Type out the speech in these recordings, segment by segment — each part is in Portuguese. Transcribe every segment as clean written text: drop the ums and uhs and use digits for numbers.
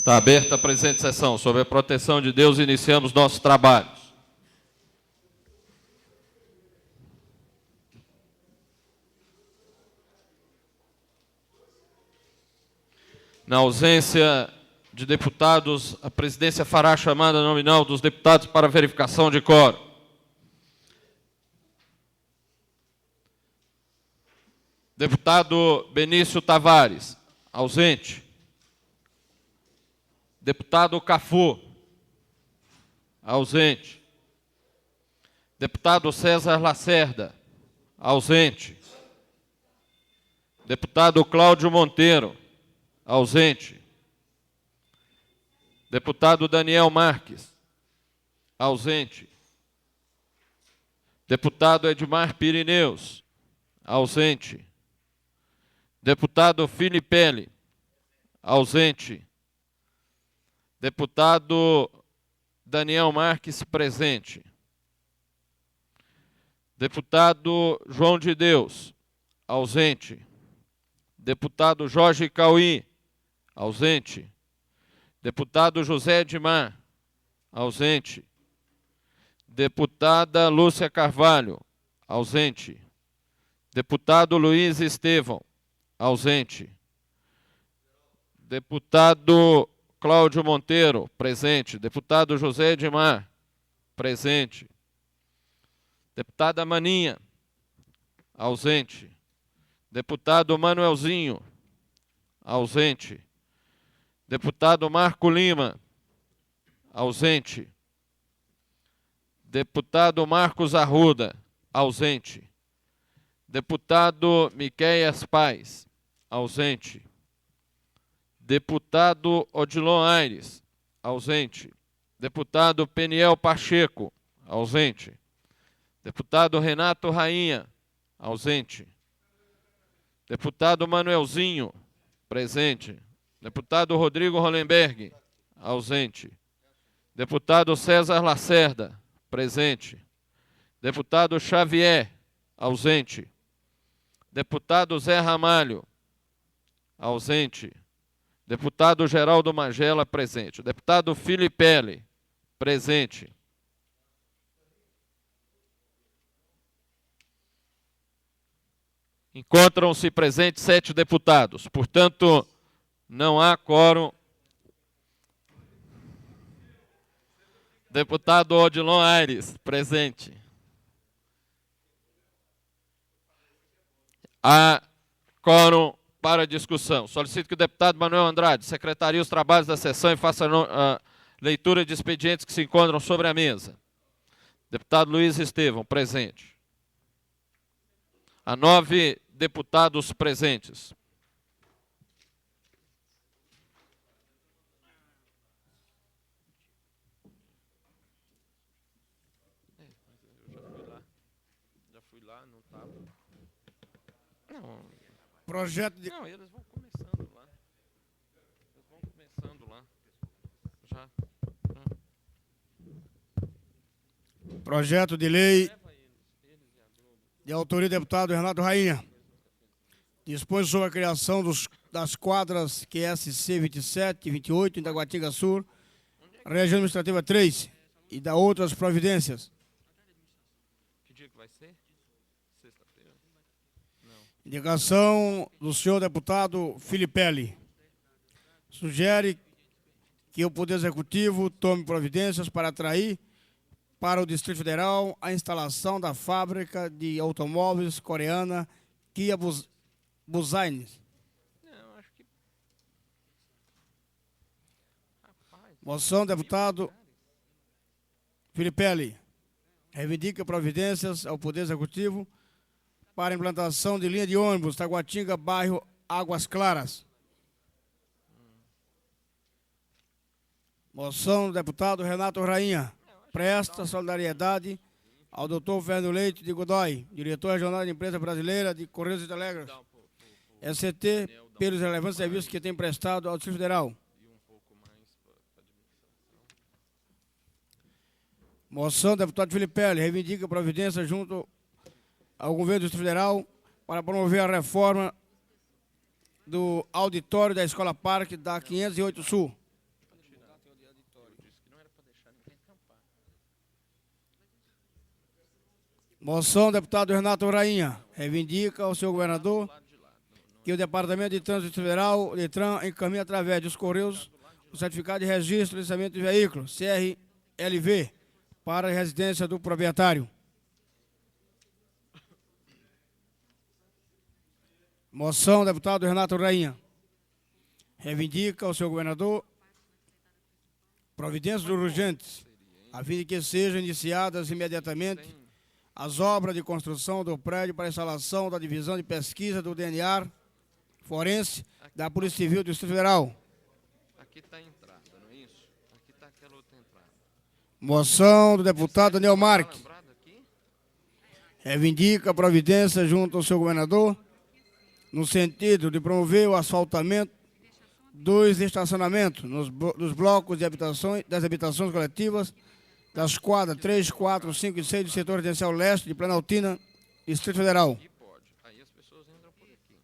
Está aberta a presente sessão. Sob a proteção de Deus, iniciamos nossos trabalhos. Na ausência de deputados, a presidência fará a chamada nominal dos deputados para verificação de quórum. Deputado Benício Tavares, ausente. Deputado Cafu, ausente. Deputado César Lacerda, ausente. Deputado Cláudio Monteiro, ausente. Deputado Daniel Marques, ausente. Deputado Edmar Pirineus, ausente. Deputado Filipelli, ausente. Deputado Daniel Marques, presente. Deputado João de Deus, ausente. Deputado Jorge Cauí, ausente. Deputado José Edmar, ausente. Deputada Lúcia Carvalho, ausente. Deputado Luiz Estevão, ausente. Deputado Cláudio Monteiro, presente. Deputado José Edmar, presente. Deputada Maninha, ausente. Deputado Manuelzinho, ausente. Deputado Marco Lima, ausente. Deputado Marcos Arruda, ausente. Deputado Miqueias Paes, ausente. Deputado Odilon Aires, ausente. Deputado Peniel Pacheco, ausente. Deputado Renato Rainha, ausente. Deputado Manuelzinho, presente. Deputado Rodrigo Hollenberg, ausente. Deputado César Lacerda, presente. Deputado Xavier, ausente. Deputado Zé Ramalho, ausente. Deputado Geraldo Magela, presente. Deputado Filipelli, presente. Encontram-se presentes 7 deputados. Portanto, não há quórum. Deputado Odilon Aires, presente. Há quórum para discussão. Solicito que o deputado Manuel Andrade secretarie os trabalhos da sessão e faça a leitura de expedientes que se encontram sobre a mesa. Deputado Luiz Estevão, presente. Há 9 deputados presentes. Já fui lá, não estava. Não. Projeto de... Não, eles vão começando lá. Eles vão começando lá. Já. Projeto de lei de autoria do deputado Renato Rainha. Dispõe sobre a criação das quadras QSC 27 e 28 em Taguatinga Sul, região administrativa 3, e da outras providências. Que dia que vai ser? Sexta-feira? Não. Indicação do senhor deputado Filipelli. Sugere que o Poder Executivo tome providências para atrair para o Distrito Federal a instalação da fábrica de automóveis coreana Kia Busaines. Não, acho que... Rapaz, Moção, deputado Filipelli. Reivindica providências ao Poder Executivo para a implantação de linha de ônibus Taguatinga, bairro Águas Claras. Moção do deputado Renato Rainha. Presta solidariedade ao doutor Fernando Leite de Godoy, diretor regional da Empresa Brasileira de Correios e Telégrafos, SCT, pelos relevantes serviços que tem prestado ao Distrito Federal. Moção do deputado Filipelli. Reivindica providência junto ao governo do Distrito Federal para promover a reforma do auditório da Escola Parque da 508 Sul. Moção, deputado Renato Rainha. Reivindica ao senhor governador que o Departamento de Trânsito Federal, DETRAN, encaminhe através dos Correios o certificado de registro e licenciamento de veículo, CRLV, para a residência do proprietário. Moção, deputado Renato Rainha. Reivindica ao senhor governador providências urgentes, a fim de que sejam iniciadas imediatamente as obras de construção do prédio para instalação da divisão de pesquisa do DNA forense da Polícia Civil do Distrito Federal. Aqui está a entrada, não é isso? Aqui está aquela outra entrada. Moção do deputado Daniel Marques. Reivindica a providência junto ao seu governador no sentido de promover o asfaltamento dos estacionamentos nos blocos de habitações, das habitações coletivas das quadras 3, 4, 5 e 6 do setor residencial leste de Planaltina, Distrito Federal. Aqui pode. Aí as pessoas entram por aqui.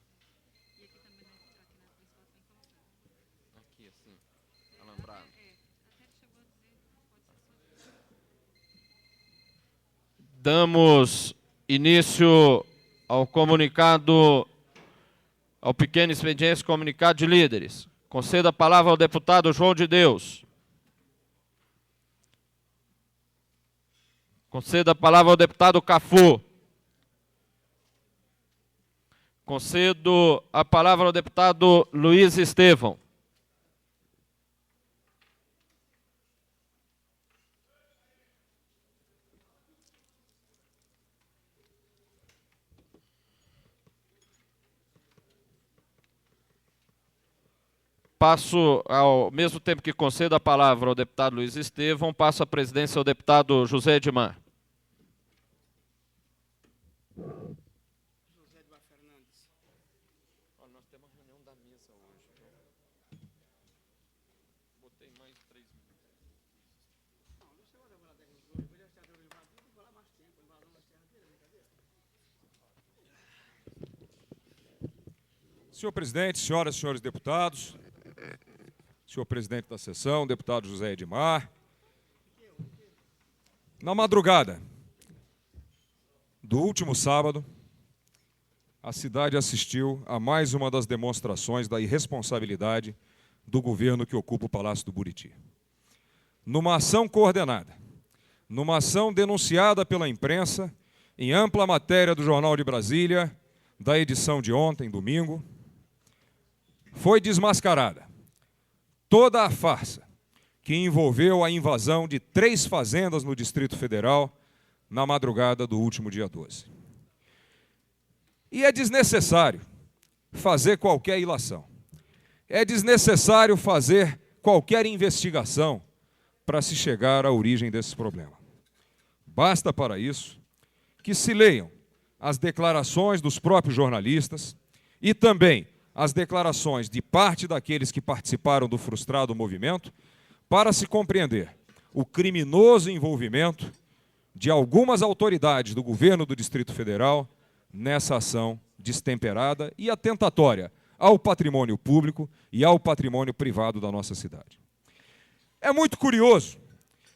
Aqui assim, alambrado. Damos início ao comunicado, ao pequeno expediente comunicado de líderes. Conceda a palavra ao deputado João de Deus. Conceda a palavra ao deputado Cafu. Concedo a palavra ao deputado Luiz Estevão. Passo, ao mesmo tempo que concedo a palavra ao deputado Luiz Estevão, passo a presidência ao deputado José Edmar. José Edmar Fernandes. Nós temos uma reunião da mesa hoje. Botei mais 3 minutos. Não, não chegou a demorar 10 minutos. Depois já está invadido, vou lá mais tempo. Invasão das terras dele, brincadeira. Senhor presidente, senhoras e senhores deputados, senhor presidente da sessão, deputado José Edmar, na madrugada do último sábado, a cidade assistiu a mais uma das demonstrações da irresponsabilidade do governo que ocupa o Palácio do Buriti. Numa ação coordenada, numa ação denunciada pela imprensa, em ampla matéria do Jornal de Brasília, da edição de ontem, domingo, foi desmascarada toda a farsa que envolveu a invasão de 3 fazendas no Distrito Federal na madrugada do último dia 12. E é desnecessário fazer qualquer ilação. É desnecessário fazer qualquer investigação para se chegar à origem desse problema. Basta para isso que se leiam as declarações dos próprios jornalistas e também as declarações de parte daqueles que participaram do frustrado movimento, para se compreender o criminoso envolvimento de algumas autoridades do governo do Distrito Federal nessa ação destemperada e atentatória ao patrimônio público e ao patrimônio privado da nossa cidade. É muito curioso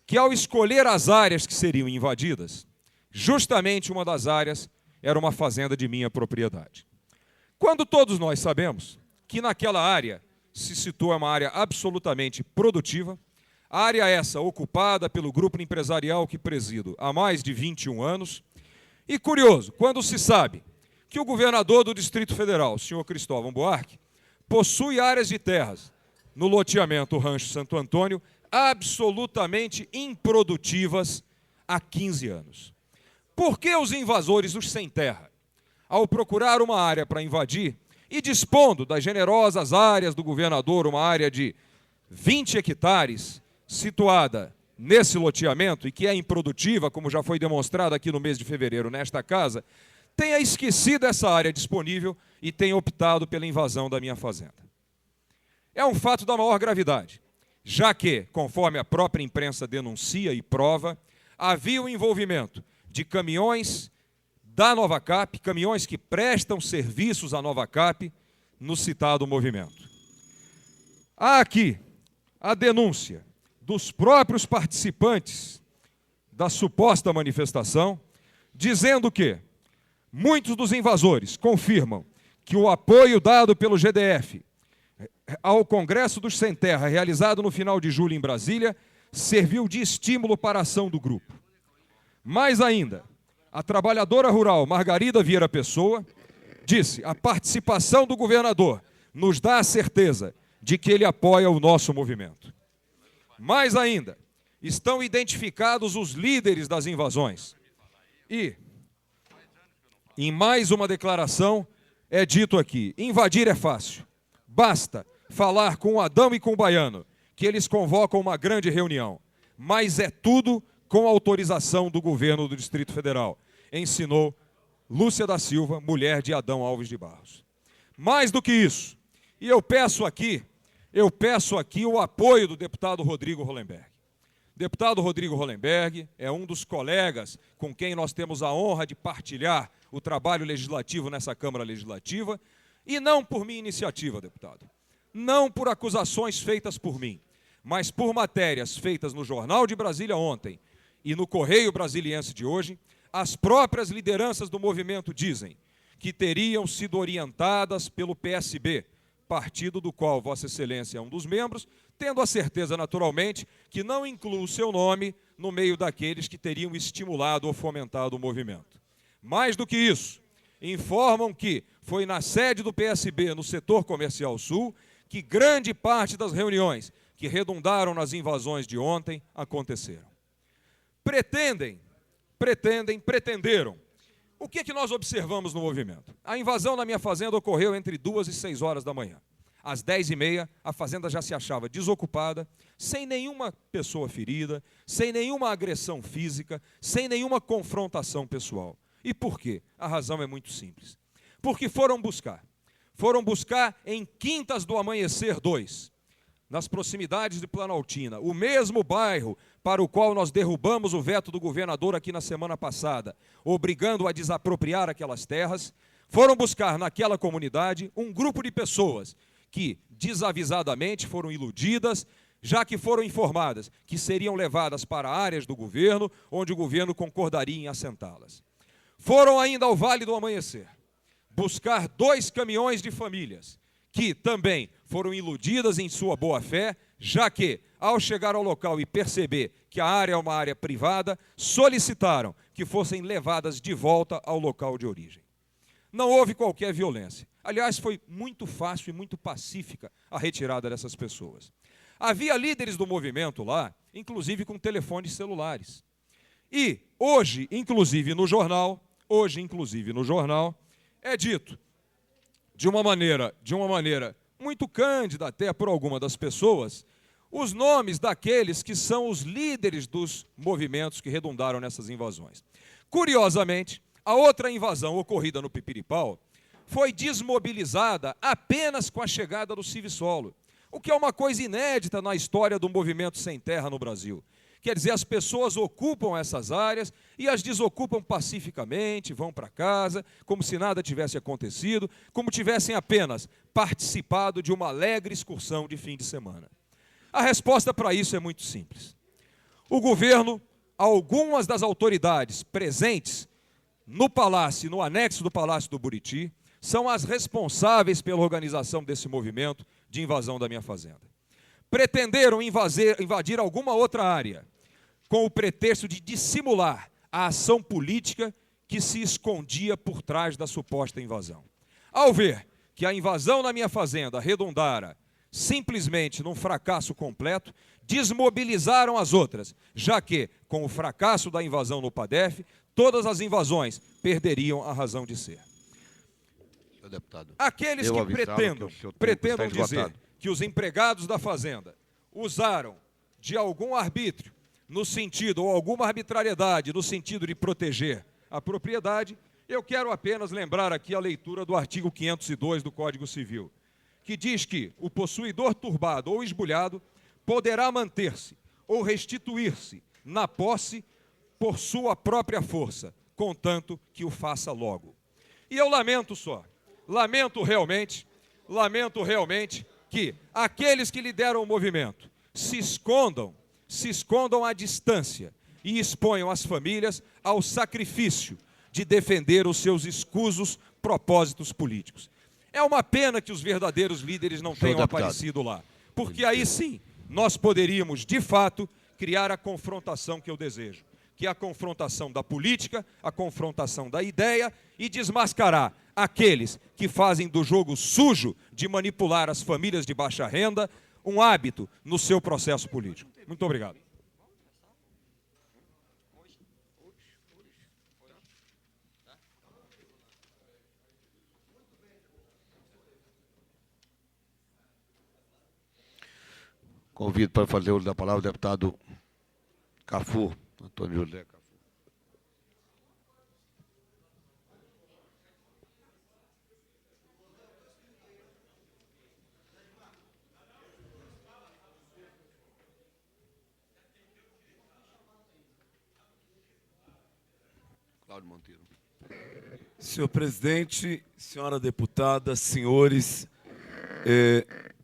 que, ao escolher as áreas que seriam invadidas, justamente uma das áreas era uma fazenda de minha propriedade. Quando todos nós sabemos que naquela área se situa uma área absolutamente produtiva, área essa ocupada pelo grupo empresarial que presido há mais de 21 anos, e curioso, quando se sabe que o governador do Distrito Federal, o senhor Cristóvão Buarque, possui áreas de terras no loteamento Rancho Santo Antônio absolutamente improdutivas há 15 anos. Por que os invasores, os sem terra, ao procurar uma área para invadir e dispondo das generosas áreas do governador, uma área de 20 hectares, situada nesse loteamento e que é improdutiva, como já foi demonstrado aqui no mês de fevereiro nesta casa, tenha esquecido essa área disponível e tenha optado pela invasão da minha fazenda? É um fato da maior gravidade, já que, conforme a própria imprensa denuncia e prova, havia o envolvimento de caminhões da Novacap, caminhões que prestam serviços à Novacap no citado movimento. Há aqui a denúncia dos próprios participantes da suposta manifestação dizendo que muitos dos invasores confirmam que o apoio dado pelo GDF ao Congresso dos Sem Terra, realizado no final de julho em Brasília, serviu de estímulo para a ação do grupo. Mais ainda, a trabalhadora rural Margarida Vieira Pessoa disse: a participação do governador nos dá a certeza de que ele apoia o nosso movimento. Mais ainda, estão identificados os líderes das invasões. E, em mais uma declaração, é dito aqui: invadir é fácil. Basta falar com o Adão e com o Baiano, que eles convocam uma grande reunião. Mas é tudo com autorização do governo do Distrito Federal, ensinou Lúcia da Silva, mulher de Adão Alves de Barros. Mais do que isso, e eu peço aqui o apoio do deputado Rodrigo Hollenberg. Deputado Rodrigo Hollenberg é um dos colegas com quem nós temos a honra de partilhar o trabalho legislativo nessa Câmara Legislativa, e não por minha iniciativa, deputado, não por acusações feitas por mim, mas por matérias feitas no Jornal de Brasília ontem e no Correio Brasiliense de hoje. As próprias lideranças do movimento dizem que teriam sido orientadas pelo PSB, partido do qual Vossa Excelência é um dos membros, tendo a certeza, naturalmente, que não inclui o seu nome no meio daqueles que teriam estimulado ou fomentado o movimento. Mais do que isso, informam que foi na sede do PSB, no setor comercial sul, que grande parte das reuniões que redundaram nas invasões de ontem aconteceram. Pretenderam. O que nós observamos no movimento? A invasão na minha fazenda ocorreu entre 2 e 6 horas da manhã. Às 10h30, a fazenda já se achava desocupada, sem nenhuma pessoa ferida, sem nenhuma agressão física, sem nenhuma confrontação pessoal. E por quê? A razão é muito simples. Porque foram buscar em Quintas do Amanhecer 2, nas proximidades de Planaltina, o mesmo bairro para o qual nós derrubamos o veto do governador aqui na semana passada, obrigando a desapropriar aquelas terras. Foram buscar naquela comunidade um grupo de pessoas que, desavisadamente, foram iludidas, já que foram informadas que seriam levadas para áreas do governo, onde o governo concordaria em assentá-las. Foram ainda ao Vale do Amanhecer buscar 2 caminhões de famílias, que também foram iludidas em sua boa-fé, já que, ao chegar ao local e perceber que a área é uma área privada, solicitaram que fossem levadas de volta ao local de origem. Não houve qualquer violência. Aliás, foi muito fácil e muito pacífica a retirada dessas pessoas. Havia líderes do movimento lá, inclusive com telefones celulares. E hoje, inclusive no jornal, é dito de uma maneira muito cândida até por alguma das pessoas, os nomes daqueles que são os líderes dos movimentos que redundaram nessas invasões. Curiosamente, a outra invasão ocorrida no Pipiripau foi desmobilizada apenas com a chegada do Civisolo, o que é uma coisa inédita na história do movimento sem terra no Brasil. Quer dizer, as pessoas ocupam essas áreas e as desocupam pacificamente, vão para casa, como se nada tivesse acontecido, como tivessem apenas participado de uma alegre excursão de fim de semana. A resposta para isso é muito simples. O governo, algumas das autoridades presentes no palácio, no anexo do Palácio do Buriti, são as responsáveis pela organização desse movimento de invasão da minha fazenda. Pretenderam invadir alguma outra área, com o pretexto de dissimular a ação política que se escondia por trás da suposta invasão. Ao ver que a invasão na minha fazenda redundara simplesmente num fracasso completo, desmobilizaram as outras, já que, com o fracasso da invasão no PADEF, todas as invasões perderiam a razão de ser. Deputado, aqueles que pretendam dizer que os empregados da fazenda usaram de algum arbítrio, no sentido, ou alguma arbitrariedade, no sentido de proteger a propriedade, eu quero apenas lembrar aqui a leitura do artigo 502 do Código Civil, que diz que o possuidor turbado ou esbulhado poderá manter-se ou restituir-se na posse por sua própria força, contanto que o faça logo. E eu lamento realmente que aqueles que lideram o movimento se escondam à distância e exponham as famílias ao sacrifício de defender os seus escusos propósitos políticos. É uma pena que os verdadeiros líderes não tenham aparecido lá, porque aí sim nós poderíamos, de fato, criar a confrontação que eu desejo, que é a confrontação da política, a confrontação da ideia e desmascarar aqueles que fazem do jogo sujo de manipular as famílias de baixa renda um hábito no seu processo político. Muito obrigado. Convido para fazer uso da palavra o deputado Cafu, Antônio José Cafu. Cláudio Monteiro. Senhor presidente, senhora deputada, senhores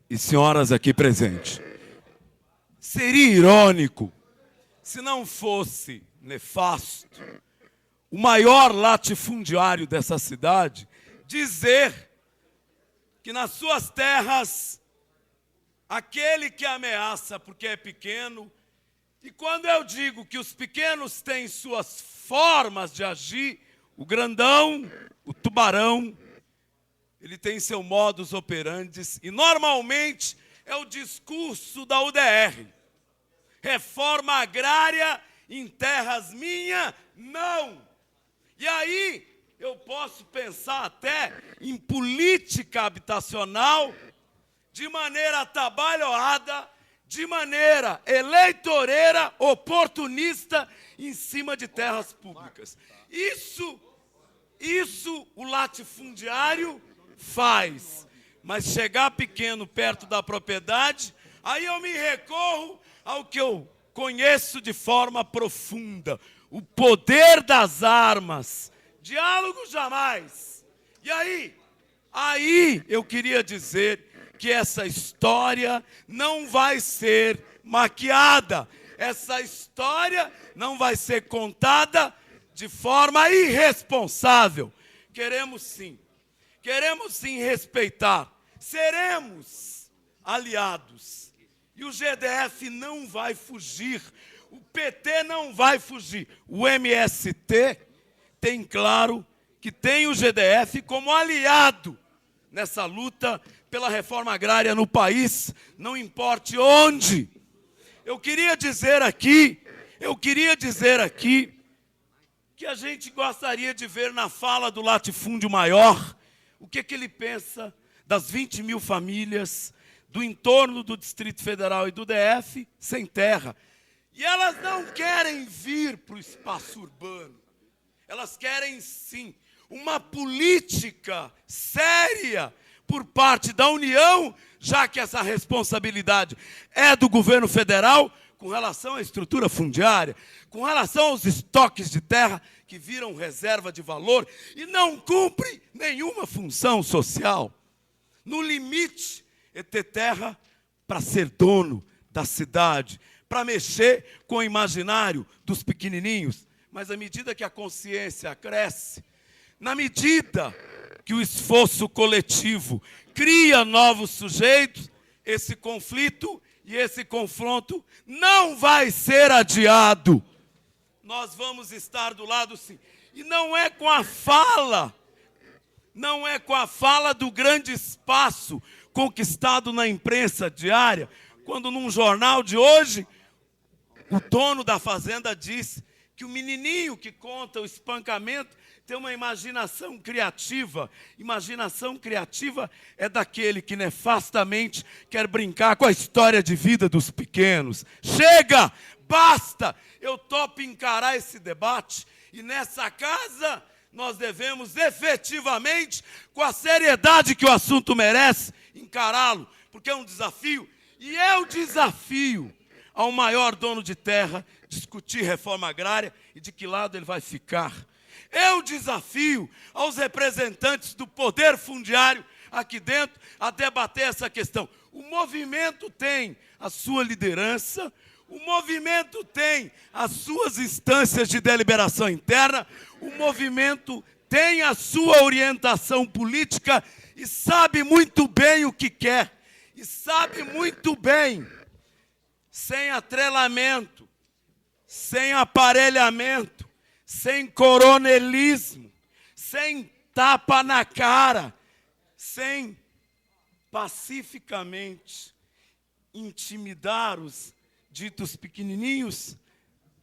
e senhoras aqui presentes. Seria irônico se não fosse nefasto o maior latifundiário dessa cidade dizer que nas suas terras aquele que ameaça porque é pequeno, e quando eu digo que os pequenos têm suas formas de agir, o grandão, o tubarão, ele tem seu modus operandi e normalmente é o discurso da UDR. Reforma agrária em terras minhas, não. E aí eu posso pensar até em política habitacional de maneira atabalhoada, de maneira eleitoreira, oportunista, em cima de terras públicas. Isso o latifundiário faz. Mas chegar pequeno perto da propriedade, aí eu me recorro ao que eu conheço de forma profunda, o poder das armas. Diálogo jamais. E aí eu queria dizer que essa história não vai ser maquiada, essa história não vai ser contada de forma irresponsável. Queremos sim respeitar, seremos aliados. E o GDF não vai fugir, o PT não vai fugir. O MST tem claro que tem o GDF como aliado nessa luta pela reforma agrária no país, não importe onde. Eu queria dizer aqui que a gente gostaria de ver na fala do latifúndio maior o que ele pensa das 20 mil famílias do entorno do Distrito Federal e do DF sem terra. E elas não querem vir para o espaço urbano. Elas querem, sim, uma política séria por parte da União, já que essa responsabilidade é do governo federal, com relação à estrutura fundiária, com relação aos estoques de terra que viram reserva de valor e não cumpre nenhuma função social. No limite, é ter terra para ser dono da cidade, para mexer com o imaginário dos pequenininhos. Mas à medida que a consciência cresce, na medida que o esforço coletivo cria novos sujeitos, esse conflito e esse confronto não vai ser adiado. Nós vamos estar do lado sim. E não é com a fala do grande espaço conquistado na imprensa diária, quando num jornal de hoje, o dono da fazenda disse que o menininho que conta o espancamento tem uma imaginação criativa. Imaginação criativa é daquele que nefastamente quer brincar com a história de vida dos pequenos. Chega! Basta! Eu topo encarar esse debate e nessa casa nós devemos efetivamente, com a seriedade que o assunto merece, encará-lo, porque é um desafio, e eu desafio ao maior dono de terra discutir reforma agrária e de que lado ele vai ficar. Eu desafio aos representantes do poder fundiário aqui dentro a debater essa questão. O movimento tem a sua liderança, O movimento tem as suas instâncias de deliberação interna, o movimento tem a sua orientação política e sabe muito bem o que quer. E sabe muito bem, sem atrelamento, sem aparelhamento, sem coronelismo, sem tapa na cara, sem pacificamente intimidar os ditos pequenininhos,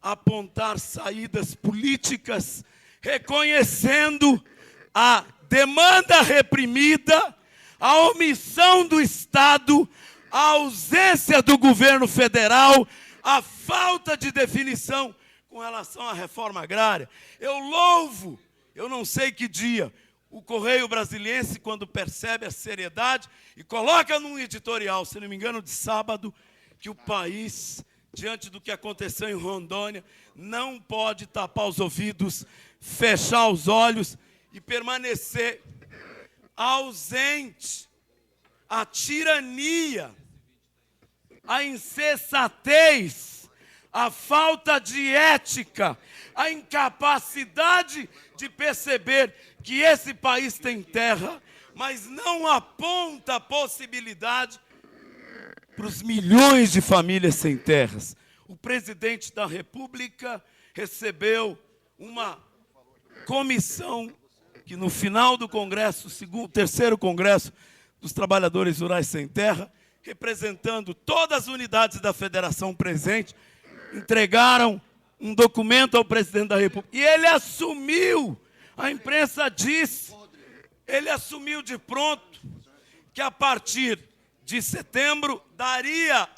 apontar saídas políticas, reconhecendo a demanda reprimida, a omissão do Estado, a ausência do governo federal, a falta de definição com relação à reforma agrária. Eu louvo, eu não sei que dia, o Correio Brasiliense, quando percebe a seriedade e coloca num editorial, se não me engano, de sábado, que o país, diante do que aconteceu em Rondônia, não pode tapar os ouvidos, fechar os olhos e permanecer ausente. A tirania, a insensatez, a falta de ética, a incapacidade de perceber que esse país tem terra, mas não aponta a possibilidade para os milhões de famílias sem terras. O presidente da República recebeu uma comissão que no final do Congresso, terceiro Congresso dos Trabalhadores Rurais Sem Terra, representando todas as unidades da federação presente, entregaram um documento ao presidente da República. E ele assumiu, a imprensa disse, ele assumiu de pronto que a partir de setembro daria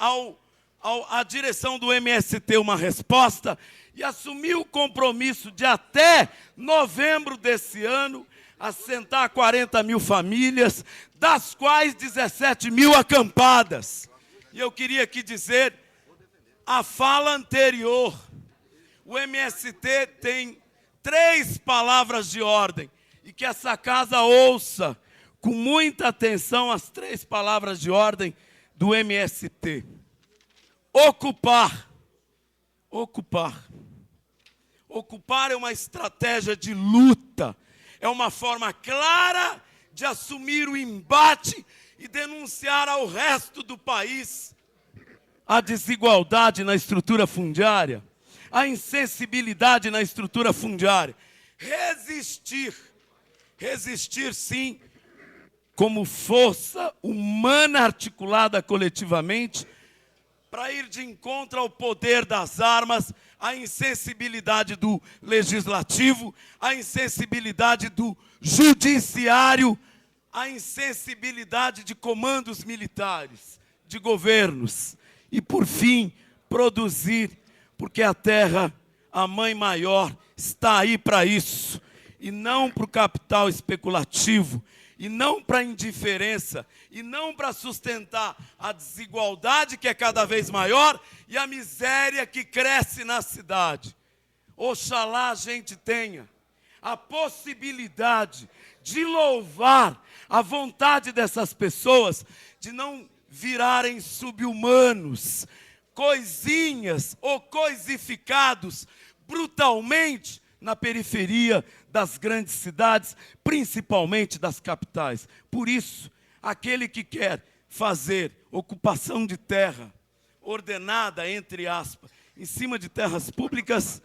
à direção do MST uma resposta e assumiu o compromisso de até novembro desse ano assentar 40 mil famílias, das quais 17 mil acampadas. E eu queria aqui dizer, a fala anterior, o MST tem 3 palavras de ordem, e que essa casa ouça com muita atenção as 3 palavras de ordem do MST. Ocupar. Ocupar. Ocupar é uma estratégia de luta, é uma forma clara de assumir o embate e denunciar ao resto do país a desigualdade na estrutura fundiária, a insensibilidade na estrutura fundiária. Resistir. Resistir, sim, como força humana articulada coletivamente, para ir de encontro ao poder das armas, à insensibilidade do legislativo, à insensibilidade do judiciário, à insensibilidade de comandos militares, de governos. E, por fim, produzir, porque a terra, a mãe maior, está aí para isso, e não para o capital especulativo, e não para a indiferença, e não para sustentar a desigualdade que é cada vez maior e a miséria que cresce na cidade. Oxalá a gente tenha a possibilidade de louvar a vontade dessas pessoas de não virarem subhumanos, coisinhas ou coisificados brutalmente na periferia das grandes cidades, principalmente das capitais. Por isso, aquele que quer fazer ocupação de terra ordenada, entre aspas, em cima de terras públicas,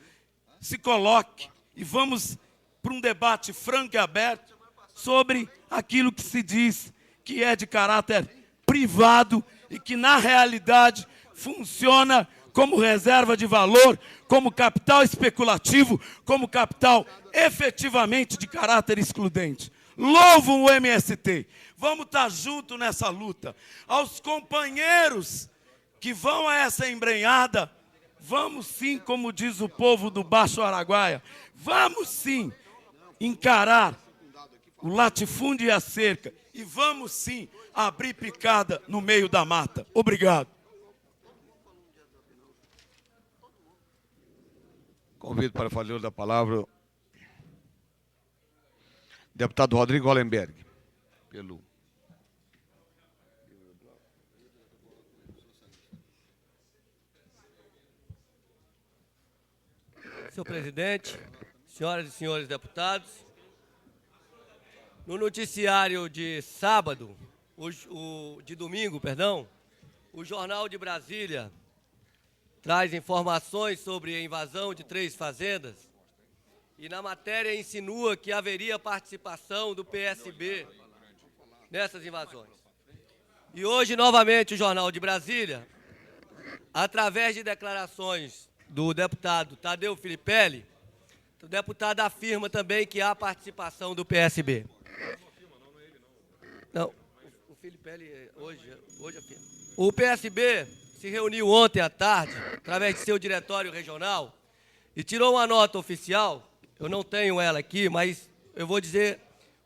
se coloque e vamos para um debate franco e aberto sobre aquilo que se diz que é de caráter privado e que, na realidade, funciona como reserva de valor, como capital especulativo, como capital efetivamente de caráter excludente. Louvo o MST. Vamos estar juntos nessa luta. Aos companheiros que vão a essa embrenhada, vamos sim, como diz o povo do Baixo Araguaia, vamos sim encarar o latifúndio e a cerca, e vamos sim abrir picada no meio da mata. Obrigado. Convido para fazer uso da palavra o deputado Rodrigo Hollenberg, pelo... senhor presidente, senhoras e senhores deputados. No noticiário de sábado, de domingo, perdão, o Jornal de Brasília traz informações sobre a invasão de 3 fazendas e na matéria insinua que haveria participação do PSB nessas invasões. E hoje, novamente, o Jornal de Brasília, através de declarações do deputado Tadeu Filipelli, o deputado afirma também que há participação do PSB. Não, o Filipelli hoje afirma. O PSB se reuniu ontem à tarde, através de seu diretório regional, e tirou uma nota oficial. Eu não tenho ela aqui, mas eu vou dizer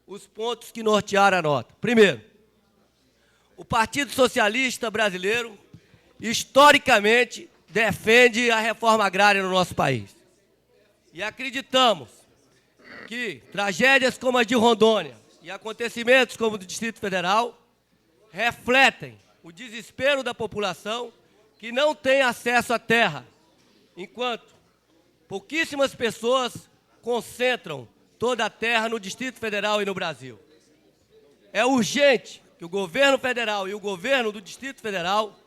os pontos que nortearam a nota. Primeiro, o Partido Socialista Brasileiro, historicamente, defende a reforma agrária no nosso país. E acreditamos que tragédias como a de Rondônia e acontecimentos como o do Distrito Federal refletem o desespero da população que não tem acesso à terra, enquanto pouquíssimas pessoas concentram toda a terra no Distrito Federal e no Brasil. É urgente que o governo federal e o governo do Distrito Federal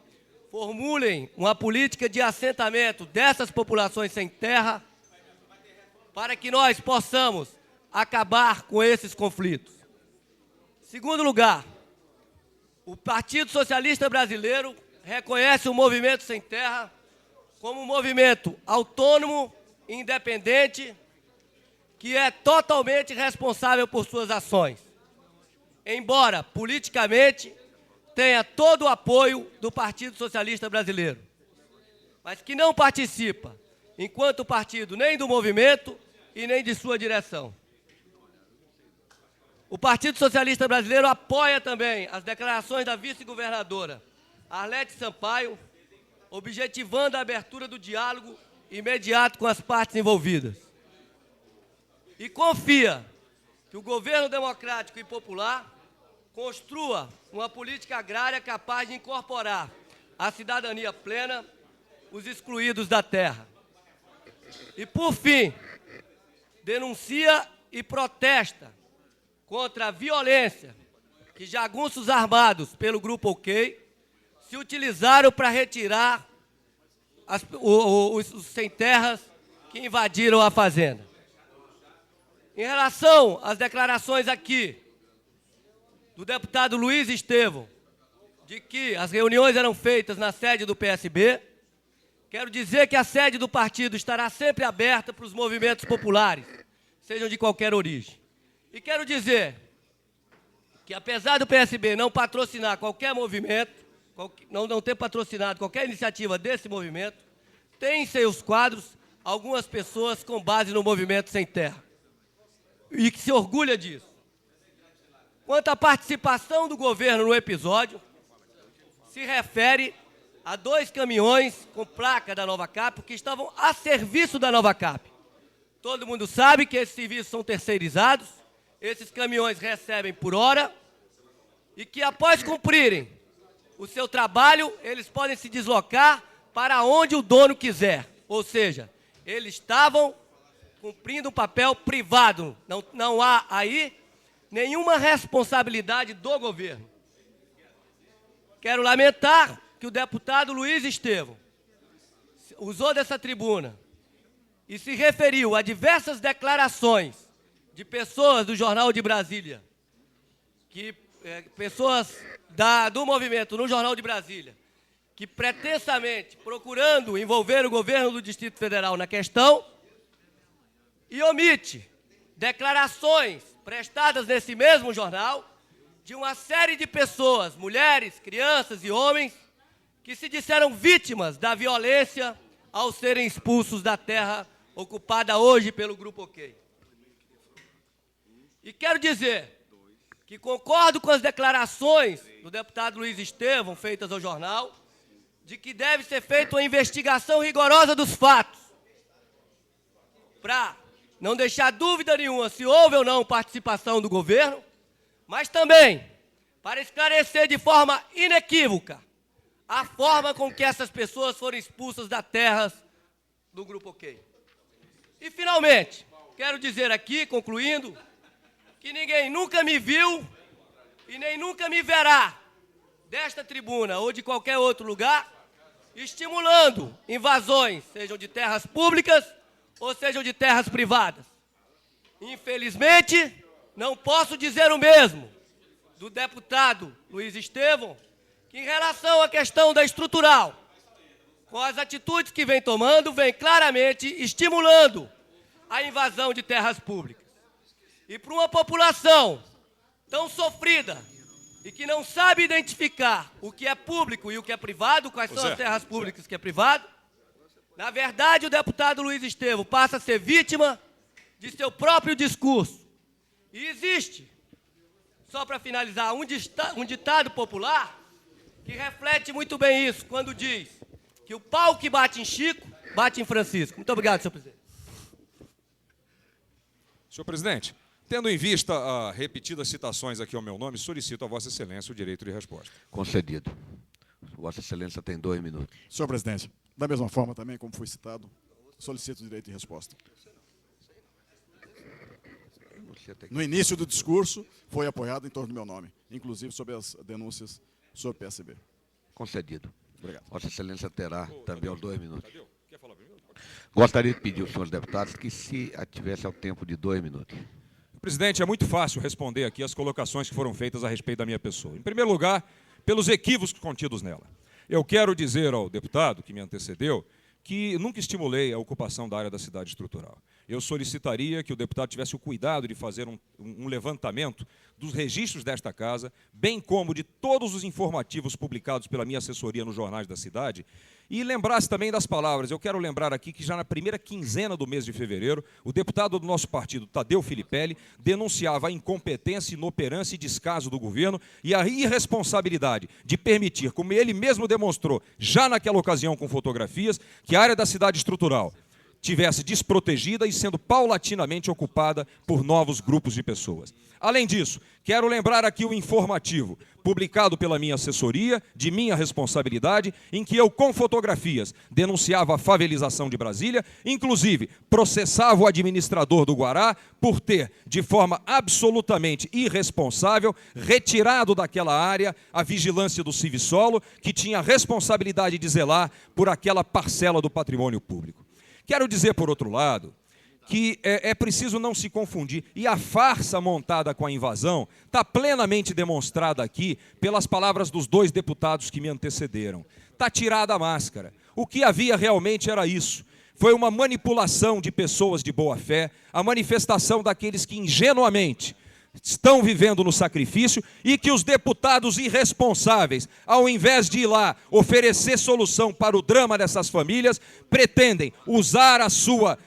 formulem uma política de assentamento dessas populações sem terra para que nós possamos acabar com esses conflitos. Segundo lugar, o Partido Socialista Brasileiro reconhece o movimento sem terra como um movimento autônomo, independente, que é totalmente responsável por suas ações, embora politicamente tenha todo o apoio do Partido Socialista Brasileiro, mas que não participa, enquanto partido, nem do movimento e nem de sua direção. O Partido Socialista Brasileiro apoia também as declarações da vice-governadora Arlete Sampaio, objetivando a abertura do diálogo imediato com as partes envolvidas. E confia que o governo democrático e popular construa uma política agrária capaz de incorporar à cidadania plena os excluídos da terra. E, por fim, denuncia e protesta contra a violência que jagunços armados pelo Grupo OK se utilizaram para retirar os sem-terras que invadiram a fazenda. Em relação às declarações aqui do deputado Luiz Estevão, de que as reuniões eram feitas na sede do PSB, quero dizer que a sede do partido estará sempre aberta para os movimentos populares, sejam de qualquer origem. E quero dizer que, apesar do PSB não patrocinar qualquer movimento, não ter patrocinado qualquer iniciativa desse movimento, tem em seus quadros algumas pessoas com base no movimento sem terra, e que se orgulha disso. Quanto à participação do governo no episódio, se refere a 2 caminhões com placa da Nova Cap que estavam a serviço da Nova Cap. Todo mundo sabe que esses serviços são terceirizados, esses caminhões recebem por hora e que, após cumprirem o seu trabalho, eles podem se deslocar para onde o dono quiser. Ou seja, eles estavam cumprindo um papel privado. Não há aí nenhuma responsabilidade do governo. Quero lamentar que o deputado Luiz Estevão usou dessa tribuna e se referiu a diversas declarações de pessoas do Jornal de Brasília, pessoas do movimento no Jornal de Brasília, que pretensamente procurando envolver o governo do Distrito Federal na questão, e omite declarações prestadas nesse mesmo jornal de uma série de pessoas, mulheres, crianças e homens, que se disseram vítimas da violência ao serem expulsos da terra ocupada hoje pelo Grupo OK. E quero dizer que concordo com as declarações do deputado Luiz Estevão, feitas ao jornal, de que deve ser feita uma investigação rigorosa dos fatos, para não deixar dúvida nenhuma se houve ou não participação do governo, mas também para esclarecer de forma inequívoca a forma com que essas pessoas foram expulsas das terras do Grupo OK. E, finalmente, quero dizer aqui, concluindo, que ninguém nunca me viu e nem nunca me verá desta tribuna ou de qualquer outro lugar estimulando invasões, sejam de terras públicas ou sejam de terras privadas. Infelizmente, não posso dizer o mesmo do deputado Luiz Estevão, que em relação à questão da estrutural, com as atitudes que vem tomando, vem claramente estimulando a invasão de terras públicas. E para uma população tão sofrida e que não sabe identificar o que é público e o que é privado, quais são as terras públicas e o que é privado, na verdade o deputado Luiz Estevão passa a ser vítima de seu próprio discurso. E existe, só para finalizar, um ditado popular que reflete muito bem isso, quando diz que o pau que bate em Chico, bate em Francisco. Muito obrigado, senhor presidente. Senhor presidente, tendo em vista as repetidas citações aqui ao meu nome, solicito a Vossa Excelência o direito de resposta. Concedido. Vossa Excelência tem 2 minutos. Senhor presidente, da mesma forma também, como foi citado, solicito o direito de resposta. No início do discurso, foi apoiado em torno do meu nome, inclusive sobre as denúncias sobre o PSB. Concedido. Obrigado. Vossa Excelência terá também os 2 minutos. Gostaria de pedir aos senhores deputados que se ativesse ao tempo de 2 minutos. Presidente, é muito fácil responder aqui as colocações que foram feitas a respeito da minha pessoa. Em primeiro lugar, pelos equívocos contidos nela. Eu quero dizer ao deputado que me antecedeu que nunca estimulei a ocupação da área da cidade estrutural. Eu solicitaria que o deputado tivesse o cuidado de fazer um levantamento dos registros desta casa, bem como de todos os informativos publicados pela minha assessoria nos jornais da cidade, e lembrasse também das palavras. Eu quero lembrar aqui que já na primeira quinzena do mês de fevereiro, o deputado do nosso partido, Tadeu Filipelli, denunciava a incompetência, inoperância e descaso do governo e a irresponsabilidade de permitir, como ele mesmo demonstrou, já naquela ocasião com fotografias, que a área da cidade estrutural tivesse desprotegida e sendo paulatinamente ocupada por novos grupos de pessoas. Além disso, quero lembrar aqui o informativo, publicado pela minha assessoria, de minha responsabilidade, em que eu, com fotografias, denunciava a favelização de Brasília, inclusive processava o administrador do Guará por ter, de forma absolutamente irresponsável, retirado daquela área a vigilância do Civisolo, que tinha a responsabilidade de zelar por aquela parcela do patrimônio público. Quero dizer, por outro lado, que é preciso não se confundir. E a farsa montada com a invasão está plenamente demonstrada aqui pelas palavras dos 2 deputados que me antecederam. Está tirada a máscara. O que havia realmente era isso. Foi uma manipulação de pessoas de boa fé, a manifestação daqueles que ingenuamente estão vivendo no sacrifício e que os deputados irresponsáveis, ao invés de ir lá oferecer solução para o drama dessas famílias, pretendem usar a sua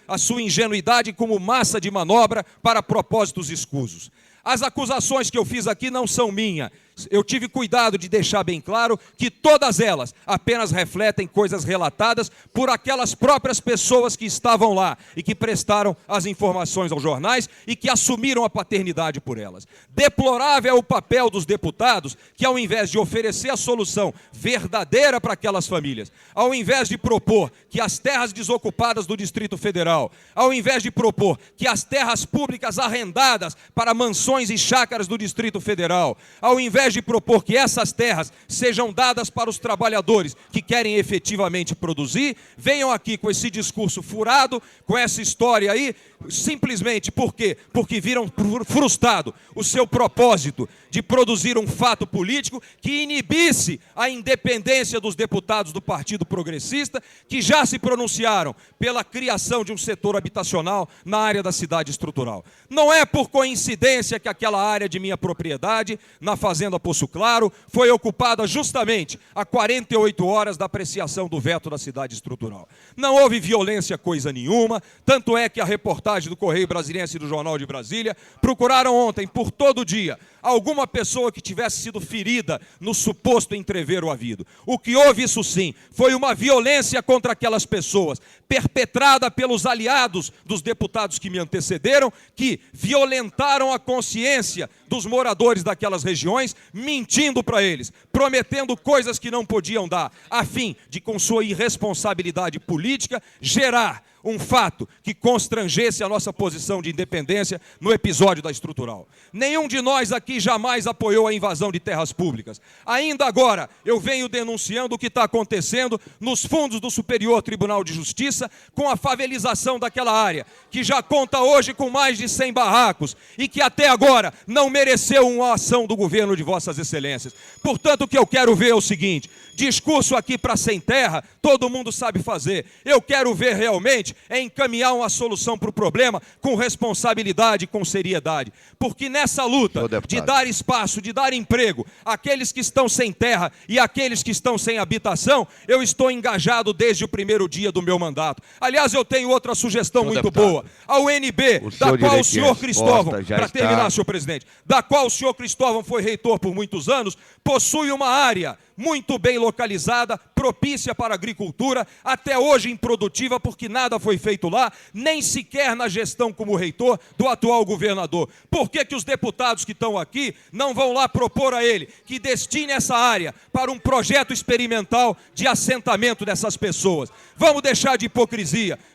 ingenuidade como massa de manobra para propósitos escusos. As acusações que eu fiz aqui não são minhas. Eu tive cuidado de deixar bem claro que todas elas apenas refletem coisas relatadas por aquelas próprias pessoas que estavam lá e que prestaram as informações aos jornais e que assumiram a paternidade por elas. Deplorável é o papel dos deputados que, ao invés de oferecer a solução verdadeira para aquelas famílias, ao invés de propor que as terras desocupadas do Distrito Federal, ao invés de propor que as terras públicas arrendadas para mansões e chácaras do Distrito Federal, ao invés de propor que essas terras sejam dadas para os trabalhadores que querem efetivamente produzir, venham aqui com esse discurso furado, com essa história aí, simplesmente por quê? Porque viram frustrado o seu propósito de produzir um fato político que inibisse a independência dos deputados do Partido Progressista, que já se pronunciaram pela criação de um setor habitacional na área da cidade estrutural. Não é por coincidência que aquela área de minha propriedade, na Fazenda Poço Claro, foi ocupada justamente a 48 horas da apreciação do veto da cidade estrutural. Não houve violência coisa nenhuma, tanto é que a reportagem do Correio Brasiliense e do Jornal de Brasília procuraram ontem, por todo o dia, alguma pessoa que tivesse sido ferida no suposto entrever o havido. O que houve, isso sim, foi uma violência contra aquelas pessoas, perpetrada pelos aliados dos deputados que me antecederam, que violentaram a consciência dos moradores daquelas regiões, mentindo para eles, prometendo coisas que não podiam dar, a fim de, com sua irresponsabilidade política, gerar um fato que constrangesse a nossa posição de independência no episódio da estrutural. Nenhum de nós aqui jamais apoiou a invasão de terras públicas. Ainda agora, eu venho denunciando o que está acontecendo nos fundos do Superior Tribunal de Justiça com a favelização daquela área, que já conta hoje com mais de 100 barracos e que até agora não mereceu uma ação do governo de Vossas Excelências. Portanto, o que eu quero ver é o seguinte: discurso aqui para sem terra, todo mundo sabe fazer. Eu quero ver realmente é encaminhar uma solução para o problema com responsabilidade e com seriedade. Porque nessa luta de dar espaço, de dar emprego àqueles que estão sem terra e àqueles que estão sem habitação, eu estou engajado desde o primeiro dia do meu mandato. Aliás, eu tenho outra sugestão muito boa. A UNB, da qual o senhor Cristóvão, para terminar, senhor presidente, da qual o senhor Cristóvão foi reitor por muitos anos, possui uma área muito bem localizada, propícia para a agricultura, até hoje improdutiva, porque nada foi feito lá, nem sequer na gestão como reitor do atual governador. Por que que os deputados que estão aqui não vão lá propor a ele que destine essa área para um projeto experimental de assentamento dessas pessoas? Vamos deixar de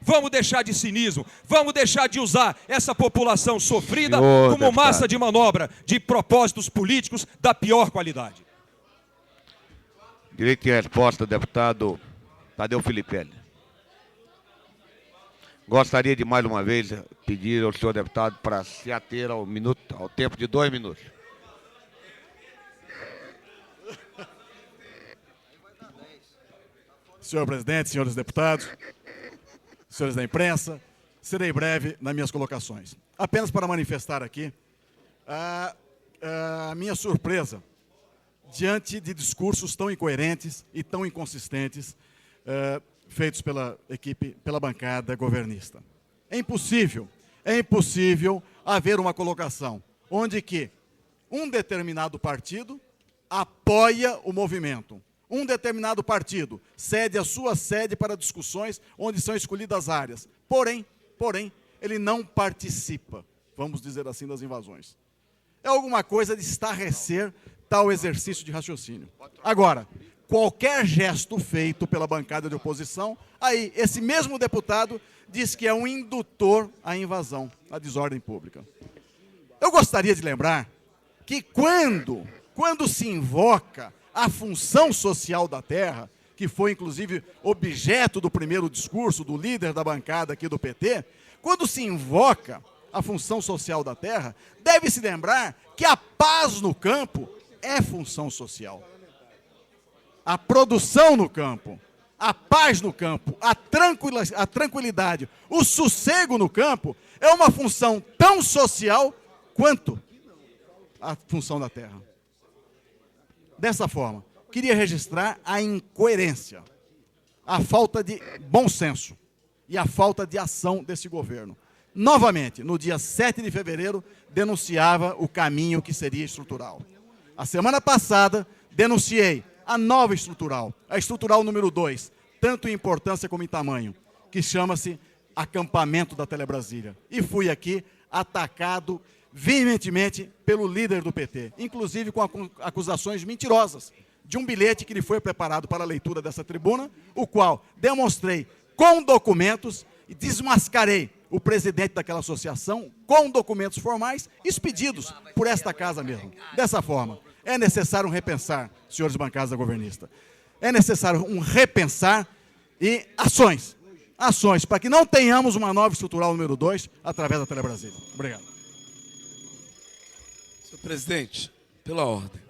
vamos deixar de cinismo, vamos deixar de usar essa população sofrida como massa de manobra de propósitos políticos da pior qualidade. Direito de resposta, deputado Tadeu Filipelli. Gostaria de, mais uma vez, pedir ao senhor deputado para se ater ao tempo de 2 minutos. Senhor presidente, senhores deputados, senhores da imprensa, serei breve nas minhas colocações. Apenas para manifestar aqui a minha surpresa diante de discursos tão incoerentes e tão inconsistentes feitos pela equipe, pela bancada governista. É impossível haver uma colocação onde que um determinado partido apoia o movimento, um determinado partido cede a sua sede para discussões onde são escolhidas áreas, porém, ele não participa, vamos dizer assim, das invasões. É alguma coisa de estarrecer tal exercício de raciocínio. Agora, qualquer gesto feito pela bancada de oposição, aí esse mesmo deputado diz que é um indutor à invasão, à desordem pública. Eu gostaria de lembrar que quando se invoca a função social da terra, que foi inclusive objeto do primeiro discurso do líder da bancada aqui do PT, quando se invoca a função social da terra, deve-se lembrar que a paz no campo é função social. A produção no campo, a paz no campo, a tranquilidade, o sossego no campo é uma função tão social quanto a função da terra. Dessa forma, queria registrar a incoerência, a falta de bom senso e a falta de ação desse governo. Novamente, no dia 7 de fevereiro, denunciava o caminho que seria estrutural. A semana passada, denunciei a nova estrutural, a estrutural número 2, tanto em importância como em tamanho, que chama-se acampamento da Telebrasília. E fui aqui atacado veementemente pelo líder do PT, inclusive com acusações mentirosas, de um bilhete que lhe foi preparado para a leitura dessa tribuna, o qual demonstrei com documentos e desmascarei o presidente daquela associação com documentos formais expedidos por esta casa mesmo. Dessa forma, é necessário um repensar, senhores bancadas da governista. É necessário um repensar e ações, para que não tenhamos uma nova estrutural número 2 através da Telebrasília. Obrigado. Senhor presidente, pela ordem.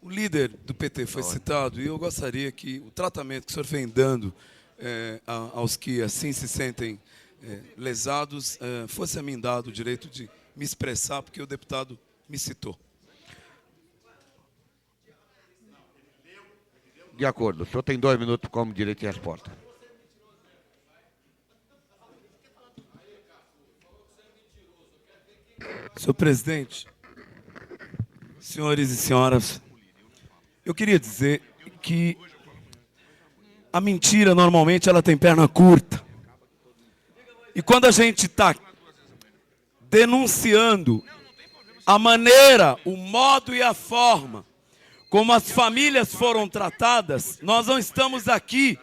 O líder do PT foi citado e eu gostaria que o tratamento que o senhor vem dando aos que assim se sentem lesados, fosse a mim dado o direito de me expressar, porque o deputado me citou. De acordo. O senhor tem 2 minutos como direito de resposta. Senhor presidente, senhores e senhoras, eu queria dizer que a mentira, normalmente, ela tem perna curta. E quando a gente está denunciando a maneira, o modo e a forma como as famílias foram tratadas, nós não estamos aqui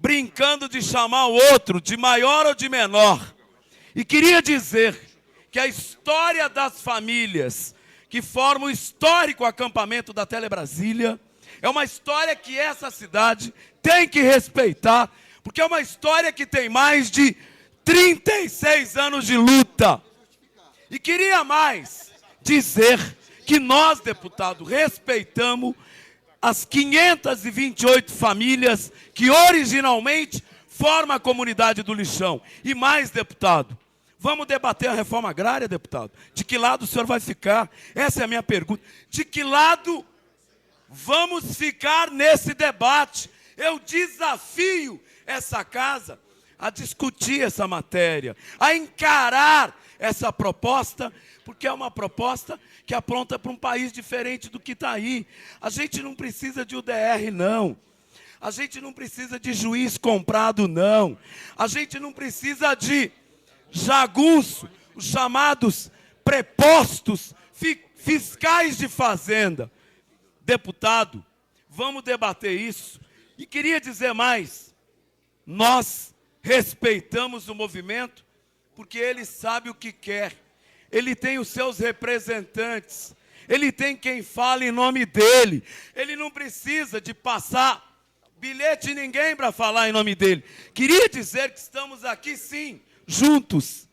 brincando de chamar o outro de maior ou de menor. E queria dizer que a história das famílias que formam o histórico acampamento da Telebrasília é uma história que essa cidade tem que respeitar, porque é uma história que tem mais de 36 anos de luta. E queria mais dizer que nós, deputado, respeitamos as 528 famílias que originalmente formam a comunidade do Lixão. E mais, deputado, vamos debater a reforma agrária, deputado? De que lado o senhor vai ficar? Essa é a minha pergunta. De que lado vamos ficar nesse debate? Eu desafio essa casa a discutir essa matéria, a encarar essa proposta, porque é uma proposta que aponta para um país diferente do que está aí. A gente não precisa de UDR, não. A gente não precisa de juiz comprado, não. A gente não precisa de jagunço, os chamados prepostos fiscais de fazenda. Deputado, vamos debater isso. E queria dizer mais, nós respeitamos o movimento porque ele sabe o que quer. Ele tem os seus representantes, ele tem quem fala em nome dele. Ele não precisa de passar bilhete em ninguém para falar em nome dele. Queria dizer que estamos aqui sim, juntos,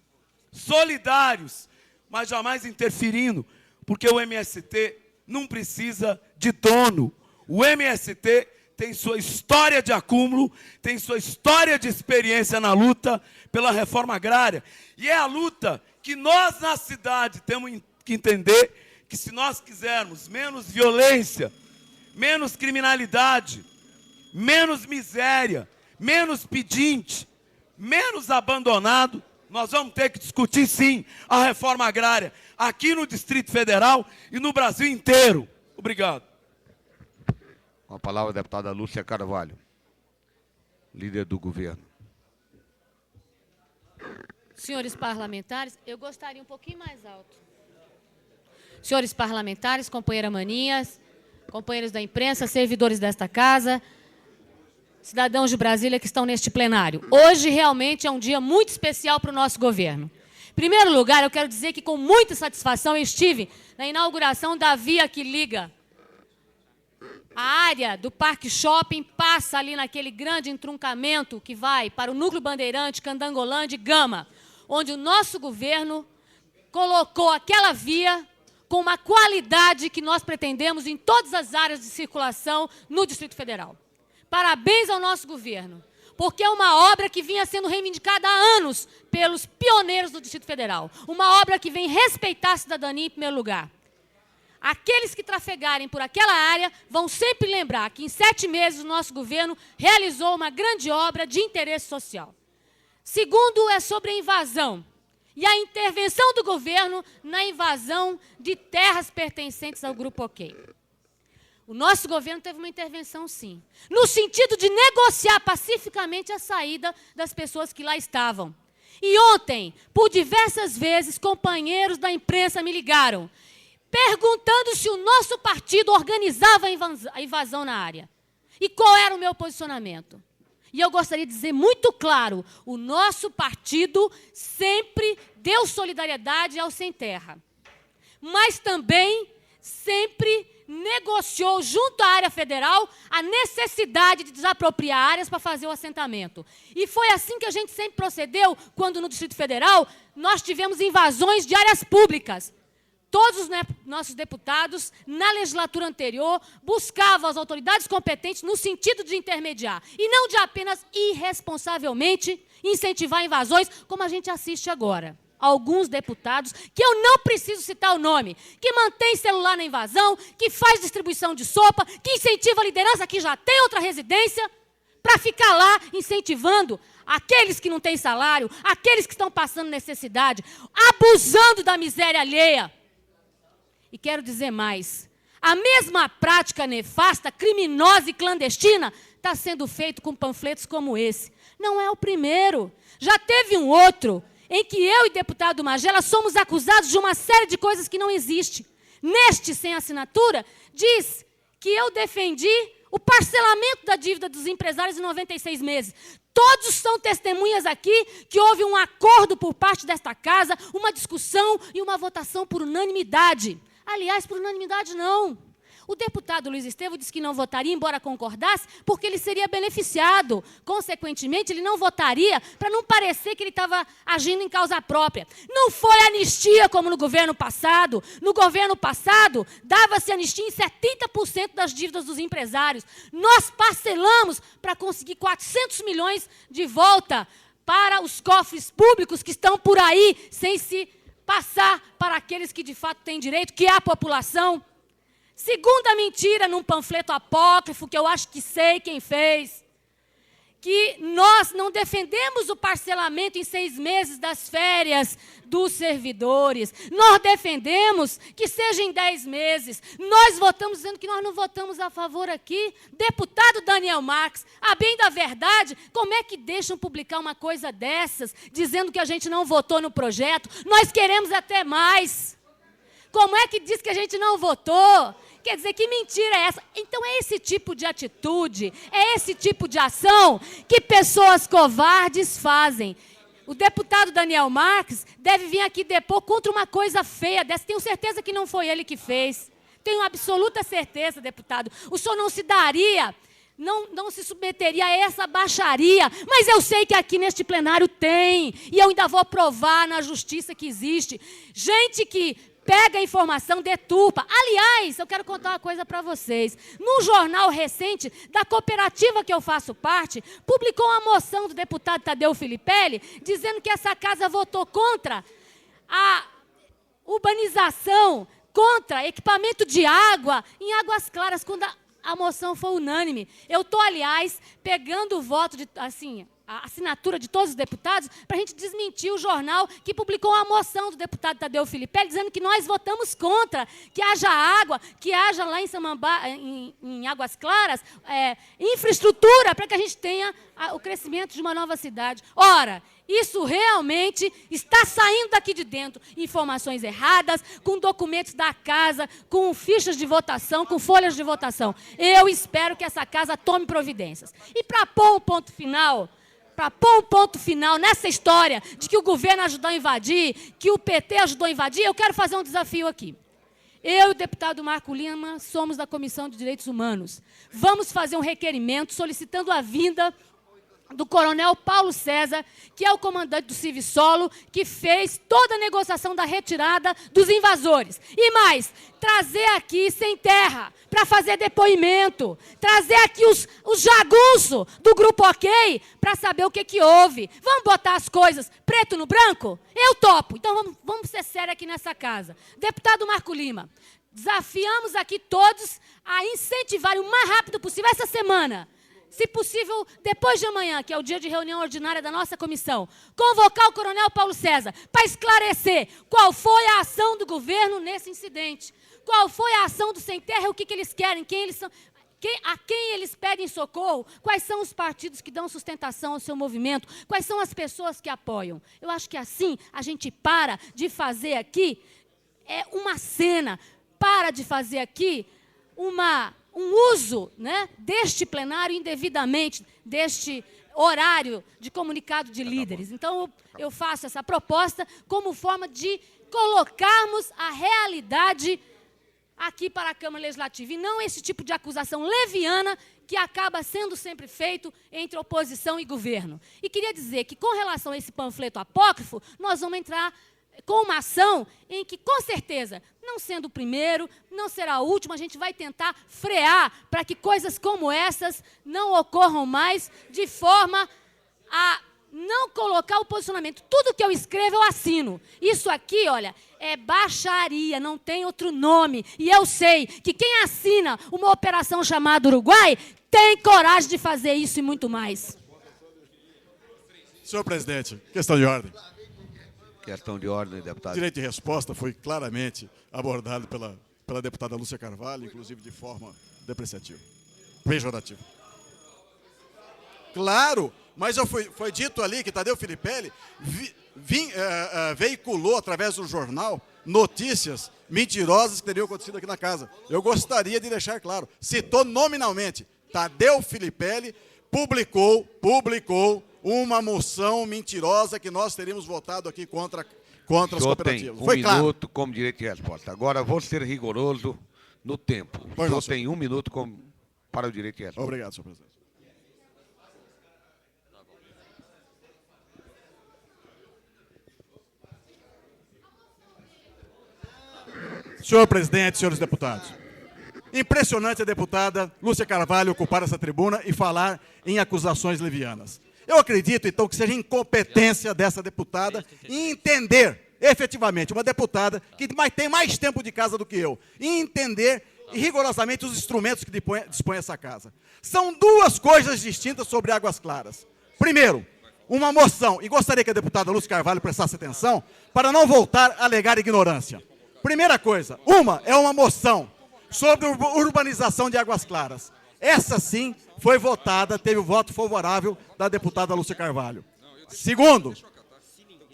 solidários, mas jamais interferindo, porque o MST não precisa de dono. O MST tem sua história de acúmulo, tem sua história de experiência na luta pela reforma agrária. E é a luta que nós na cidade temos que entender que se nós quisermos menos violência, menos criminalidade, menos miséria, menos pedinte, menos abandonado, nós vamos ter que discutir sim a reforma agrária aqui no Distrito Federal e no Brasil inteiro. Obrigado. Com a palavra a deputada Lúcia Carvalho, líder do governo. Senhores parlamentares, eu gostaria um pouquinho mais alto. Senhores parlamentares, companheira Maninhas, companheiros da imprensa, servidores desta casa, cidadãos de Brasília que estão neste plenário. Hoje realmente é um dia muito especial para o nosso governo. Em primeiro lugar, eu quero dizer que com muita satisfação eu estive na inauguração da via que liga a área do Parque Shopping, passa ali naquele grande entroncamento que vai para o Núcleo Bandeirante, Candangolândia e Gama, onde o nosso governo colocou aquela via com uma qualidade que nós pretendemos em todas as áreas de circulação no Distrito Federal. Parabéns ao nosso governo, porque é uma obra que vinha sendo reivindicada há anos pelos pioneiros do Distrito Federal. Uma obra que vem respeitar a cidadania em primeiro lugar. Aqueles que trafegarem por aquela área vão sempre lembrar que em 7 meses o nosso governo realizou uma grande obra de interesse social. Segundo é sobre a invasão e a intervenção do governo na invasão de terras pertencentes ao Grupo OK. O nosso governo teve uma intervenção, sim, no sentido de negociar pacificamente a saída das pessoas que lá estavam. E ontem, por diversas vezes, companheiros da imprensa me ligaram, perguntando se o nosso partido organizava a invasão na área. E qual era o meu posicionamento? E eu gostaria de dizer muito claro, o nosso partido sempre deu solidariedade aos sem terra, mas também sempre negociou junto à área federal a necessidade de desapropriar áreas para fazer o assentamento. E foi assim que a gente sempre procedeu quando no Distrito Federal nós tivemos invasões de áreas públicas. Todos os nossos deputados, na legislatura anterior, buscavam as autoridades competentes no sentido de intermediar, e não de apenas irresponsavelmente incentivar invasões, como a gente assiste agora. Alguns deputados, que eu não preciso citar o nome, que mantém celular na invasão, que faz distribuição de sopa, que incentiva a liderança que já tem outra residência, para ficar lá incentivando aqueles que não têm salário, aqueles que estão passando necessidade, abusando da miséria alheia. E quero dizer mais, a mesma prática nefasta, criminosa e clandestina está sendo feita com panfletos como esse. Não é o primeiro. Já teve um outro em que eu e o deputado Magela somos acusados de uma série de coisas que não existem. Neste, sem assinatura, diz que eu defendi o parcelamento da dívida dos empresários em 96 meses. Todos são testemunhas aqui que houve um acordo por parte desta casa, uma discussão e uma votação por unanimidade. Aliás, por unanimidade não. O deputado Luiz Estevão disse que não votaria, embora concordasse, porque ele seria beneficiado. Consequentemente, ele não votaria para não parecer que ele estava agindo em causa própria. Não foi anistia como no governo passado. No governo passado, dava-se anistia em 70% das dívidas dos empresários. Nós parcelamos para conseguir 400 milhões de volta para os cofres públicos que estão por aí, sem se passar para aqueles que de fato têm direito, que é a população. Segunda mentira num panfleto apócrifo, que eu acho que sei quem fez, que nós não defendemos o parcelamento em 6 meses das férias dos servidores. Nós defendemos que seja em 10 meses. Nós votamos dizendo que nós não votamos a favor aqui. Deputado Daniel Marques, a bem da verdade, como é que deixam publicar uma coisa dessas, dizendo que a gente não votou no projeto? Nós queremos até mais. Como é que diz que a gente não votou? Quer dizer, que mentira é essa? Então é esse tipo de atitude, é esse tipo de ação que pessoas covardes fazem. O deputado Daniel Marques deve vir aqui depor contra uma coisa feia dessa. Tenho certeza que não foi ele que fez. Tenho absoluta certeza, deputado. O senhor não se daria, não se submeteria a essa baixaria. Mas eu sei que aqui neste plenário tem. E eu ainda vou provar na justiça que existe. Gente que pega a informação, deturpa. Aliás, eu quero contar uma coisa para vocês. Num jornal recente, da cooperativa que eu faço parte, publicou uma moção do deputado Tadeu Filipelli, dizendo que essa casa votou contra a urbanização, contra equipamento de água em Águas Claras, quando a moção foi unânime. Eu estou, aliás, pegando o voto de, assim, a assinatura de todos os deputados, para a gente desmentir o jornal que publicou uma moção do deputado Tadeu Filipelli, dizendo que nós votamos contra, que haja água, que haja lá em Samambá, em Águas Claras, infraestrutura para que a gente tenha o crescimento de uma nova cidade. Ora, isso realmente está saindo daqui de dentro. Informações erradas, com documentos da casa, com fichas de votação, com folhas de votação. Eu espero que essa casa tome providências. E para pôr um ponto final nessa história de que o governo ajudou a invadir, que o PT ajudou a invadir, eu quero fazer um desafio aqui. Eu e o deputado Marco Lima somos da Comissão de Direitos Humanos. Vamos fazer um requerimento solicitando a vinda do coronel Paulo César, que é o comandante do Civisolo, que fez toda a negociação da retirada dos invasores. E mais, trazer aqui sem terra, para fazer depoimento, trazer aqui os jagunços do Grupo OK, para saber o que houve. Vamos botar as coisas preto no branco? Eu topo. Então vamos ser sérios aqui nessa casa. Deputado Marco Lima, desafiamos aqui todos a incentivarem o mais rápido possível, essa semana, se possível, depois de amanhã, que é o dia de reunião ordinária da nossa comissão, convocar o coronel Paulo César para esclarecer qual foi a ação do governo nesse incidente, qual foi a ação do Sem Terra, o que eles querem, quem eles são, a quem eles pedem socorro, quais são os partidos que dão sustentação ao seu movimento, quais são as pessoas que apoiam. Eu acho que assim a gente para de fazer aqui uma cena, para de fazer aqui um uso, né, deste plenário indevidamente, deste horário de comunicado de líderes. Então, eu faço essa proposta como forma de colocarmos a realidade aqui para a Câmara Legislativa, e não esse tipo de acusação leviana que acaba sendo sempre feito entre oposição e governo. E queria dizer que, com relação a esse panfleto apócrifo, nós vamos entrar com uma ação em que, com certeza, não sendo o primeiro, não será o último, a gente vai tentar frear para que coisas como essas não ocorram mais, de forma a não colocar o posicionamento. Tudo que eu escrevo, eu assino. Isso aqui, olha, é baixaria, não tem outro nome. E eu sei que quem assina uma operação chamada Uruguai tem coragem de fazer isso e muito mais. Senhor presidente, questão de ordem. Questão de ordem, deputado. Direito de resposta foi claramente abordado pela deputada Lúcia Carvalho, inclusive de forma depreciativa, pejorativa. Claro, mas foi dito ali que Tadeu Filipelli veiculou através do jornal notícias mentirosas que teriam acontecido aqui na casa. Eu gostaria de deixar claro, citou nominalmente Tadeu Filipelli, publicou uma moção mentirosa que nós teríamos votado aqui contra as cooperativas. Tem um Foi claro. minuto como direito de resposta. Agora, vou ser rigoroso no tempo. O senhor tem 1 minuto para o direito de resposta. Obrigado, senhor presidente. Senhor presidente, senhores deputados, impressionante a deputada Lúcia Carvalho ocupar essa tribuna e falar em acusações levianas. Eu acredito, então, que seja incompetência dessa deputada em entender, efetivamente, uma deputada que tem mais tempo de casa do que eu, em entender rigorosamente os instrumentos que dispõe essa casa. São duas coisas distintas sobre Águas Claras. Primeiro, uma moção, e gostaria que a deputada Lúcia Carvalho prestasse atenção, para não voltar a alegar ignorância. Primeira coisa, é uma moção sobre urbanização de Águas Claras. Essa sim foi votada, teve o voto favorável da deputada Lúcia Carvalho. Segundo,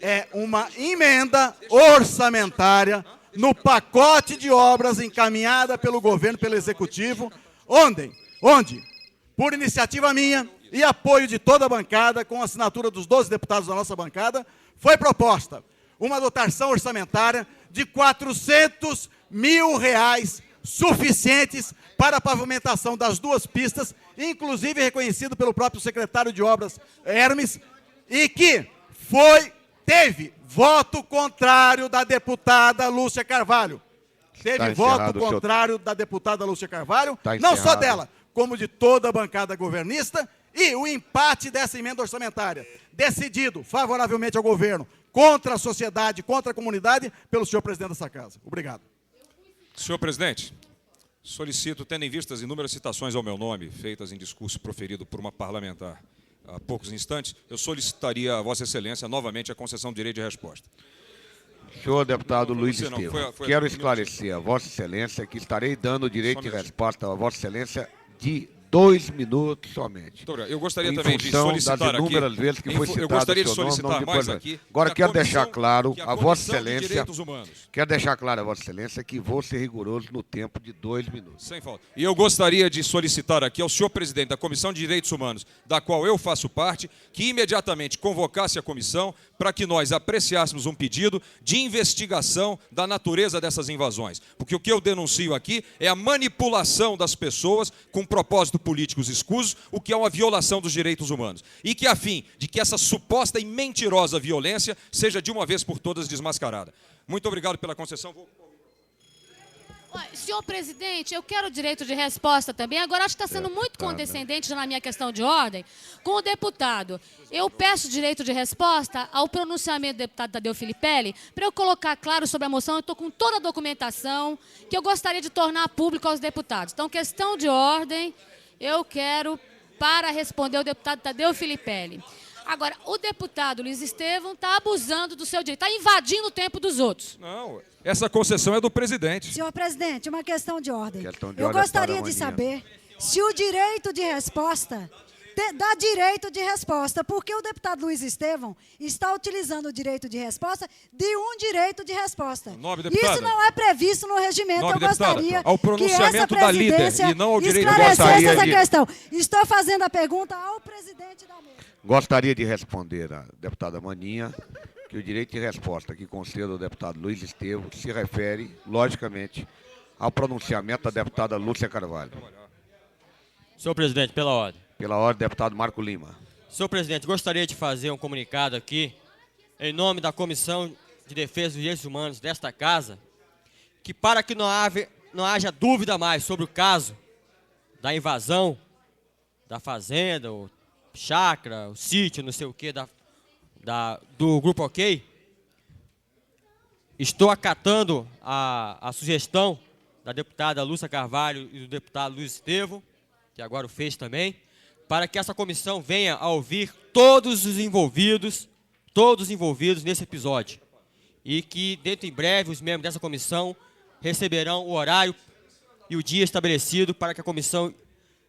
é uma emenda orçamentária no pacote de obras encaminhada pelo governo, pelo executivo, onde, por iniciativa minha e apoio de toda a bancada, com a assinatura dos 12 deputados da nossa bancada, foi proposta uma dotação orçamentária de R$400 mil suficientes para a pavimentação das 2 pistas, inclusive reconhecido pelo próprio secretário de Obras, Hermes, e que teve voto contrário da deputada Lúcia Carvalho. Teve voto contrário da deputada Lúcia Carvalho, não só dela, como de toda a bancada governista, e o empate dessa emenda orçamentária, decidido favoravelmente ao governo, contra a sociedade, contra a comunidade, pelo senhor presidente dessa casa. Obrigado. Senhor presidente, solicito, tendo em vista as inúmeras citações ao meu nome, feitas em discurso proferido por uma parlamentar há poucos instantes, eu solicitaria a Vossa Excelência novamente a concessão do direito de resposta. Senhor deputado Luiz Estevam, quero esclarecer a Vossa Excelência que estarei dando o direito de resposta a Vossa Excelência de 2 minutos somente. Eu gostaria também de solicitar das inúmeras aqui, vezes que foi citado eu gostaria de seu nome, solicitar mais aqui. Agora quero deixar claro a Vossa Excelência, que vou ser rigoroso no tempo de 2 minutos. Sem falta. E eu gostaria de solicitar aqui ao senhor presidente da Comissão de Direitos Humanos, da qual eu faço parte, que imediatamente convocasse a comissão para que nós apreciássemos um pedido de investigação da natureza dessas invasões. Porque o que eu denuncio aqui é a manipulação das pessoas com propósitos políticos escusos, o que é uma violação dos direitos humanos. E que, a fim de que essa suposta e mentirosa violência seja de uma vez por todas desmascarada. Muito obrigado pela concessão. Senhor presidente, eu quero o direito de resposta também. Agora, acho que está sendo muito condescendente na minha questão de ordem com o deputado. Eu peço direito de resposta ao pronunciamento do deputado Tadeu Filipelli para eu colocar claro sobre a moção. Eu estou com toda a documentação que eu gostaria de tornar público aos deputados. Então, questão de ordem, eu quero para responder o deputado Tadeu Filipelli. Agora, o deputado Luiz Estevam está abusando do seu direito, está invadindo o tempo dos outros. Não, essa concessão é do presidente. Senhor presidente, uma questão de ordem. Eu gostaria de saber se o direito de resposta dá direito de resposta, porque o deputado Luiz Estevam está utilizando o direito de resposta de um direito de resposta. Isso não é previsto no regimento. Eu gostaria ao pronunciamento que essa da líder presidência e não ao direito esclarecesse essa questão. Estou fazendo a pergunta ao presidente da mesa. Gostaria de responder à deputada Maninha que o direito de resposta que concedo ao deputado Luiz Estevam se refere, logicamente, ao pronunciamento da deputada Lúcia Carvalho. Senhor presidente, pela ordem. Pela ordem, deputado Marco Lima. Senhor presidente, gostaria de fazer um comunicado aqui, em nome da Comissão de Defesa dos Direitos Humanos desta casa, que para que não haja dúvida mais sobre o caso da invasão da fazenda, o chácara, o sítio, não sei o que, do Grupo OK, estou acatando a sugestão da deputada Lúcia Carvalho e do deputado Luiz Estevam, que agora o fez também, para que essa comissão venha a ouvir todos os envolvidos nesse episódio. E que, dentro em breve, os membros dessa comissão receberão o horário e o dia estabelecido para que a comissão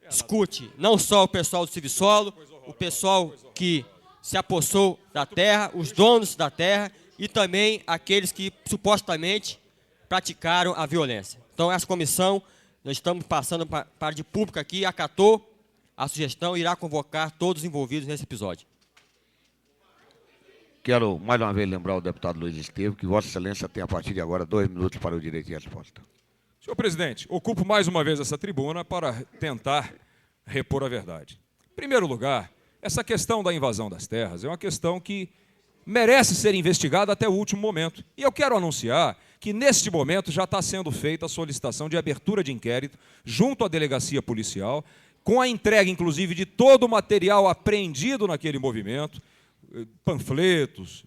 escute não só o pessoal do subsolo, o pessoal que se apossou da terra, os donos da terra e também aqueles que supostamente praticaram a violência. Então, essa comissão, nós estamos passando para de público aqui, acatou a sugestão e irá convocar todos os envolvidos nesse episódio. Quero mais uma vez lembrar o deputado Luiz Estevam que Vossa Excelência tem a partir de agora 2 minutos para o direito de resposta. Senhor presidente, ocupo mais uma vez essa tribuna para tentar repor a verdade. Em primeiro lugar, essa questão da invasão das terras é uma questão que merece ser investigada até o último momento. E eu quero anunciar que, neste momento, já está sendo feita a solicitação de abertura de inquérito junto à delegacia policial, com a entrega, inclusive, de todo o material apreendido naquele movimento, panfletos,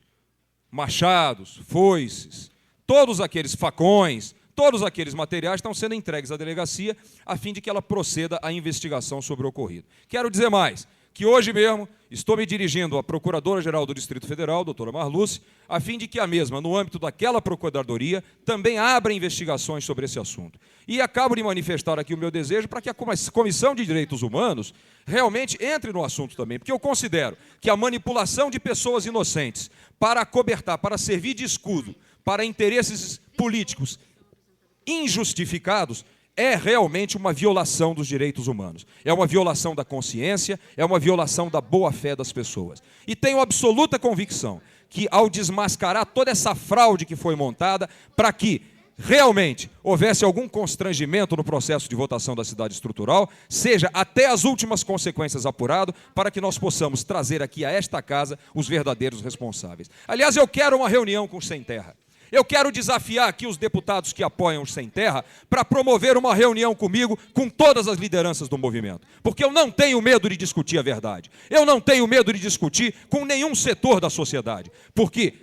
machados, foices, todos aqueles facões, todos aqueles materiais estão sendo entregues à delegacia a fim de que ela proceda à investigação sobre o ocorrido. Quero dizer mais, que hoje mesmo estou me dirigindo à Procuradora-Geral do Distrito Federal, doutora Marluce, a fim de que a mesma, no âmbito daquela Procuradoria, também abra investigações sobre esse assunto. E acabo de manifestar aqui o meu desejo para que a Comissão de Direitos Humanos realmente entre no assunto também, porque eu considero que a manipulação de pessoas inocentes para acobertar, para servir de escudo, para interesses políticos injustificados, é realmente uma violação dos direitos humanos. É uma violação da consciência, é uma violação da boa-fé das pessoas. E tenho absoluta convicção que, ao desmascarar toda essa fraude que foi montada, para que realmente houvesse algum constrangimento no processo de votação da cidade estrutural, seja até as últimas consequências apurado, para que nós possamos trazer aqui a esta casa os verdadeiros responsáveis. Aliás, eu quero uma reunião com os Sem Terra. Eu quero desafiar aqui os deputados que apoiam os Sem Terra para promover uma reunião comigo, com todas as lideranças do movimento. Porque eu não tenho medo de discutir a verdade. Eu não tenho medo de discutir com nenhum setor da sociedade. Porque,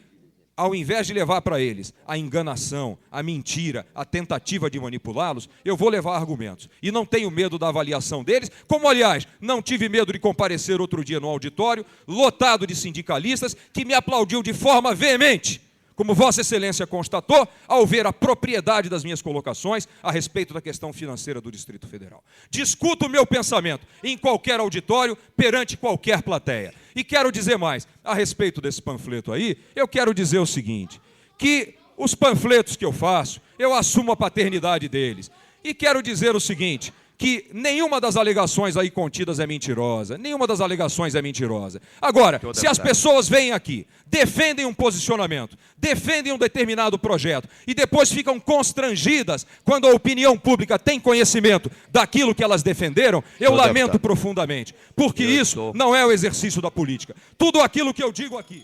ao invés de levar para eles a enganação, a mentira, a tentativa de manipulá-los, eu vou levar argumentos. E não tenho medo da avaliação deles, como, aliás, não tive medo de comparecer outro dia no auditório, lotado de sindicalistas, que me aplaudiu de forma veemente, como Vossa Excelência constatou, ao ver a propriedade das minhas colocações a respeito da questão financeira do Distrito Federal. Discuto o meu pensamento em qualquer auditório, perante qualquer plateia. E quero dizer mais, a respeito desse panfleto aí, eu quero dizer o seguinte, que os panfletos que eu faço, eu assumo a paternidade deles. E quero dizer o seguinte, que nenhuma das alegações aí contidas é mentirosa. Nenhuma das alegações é mentirosa. Agora, se as pessoas vêm aqui, defendem um posicionamento, defendem um determinado projeto e depois ficam constrangidas quando a opinião pública tem conhecimento daquilo que elas defenderam, eu lamento profundamente. Porque isso não é o exercício da política. Tudo aquilo que eu digo aqui,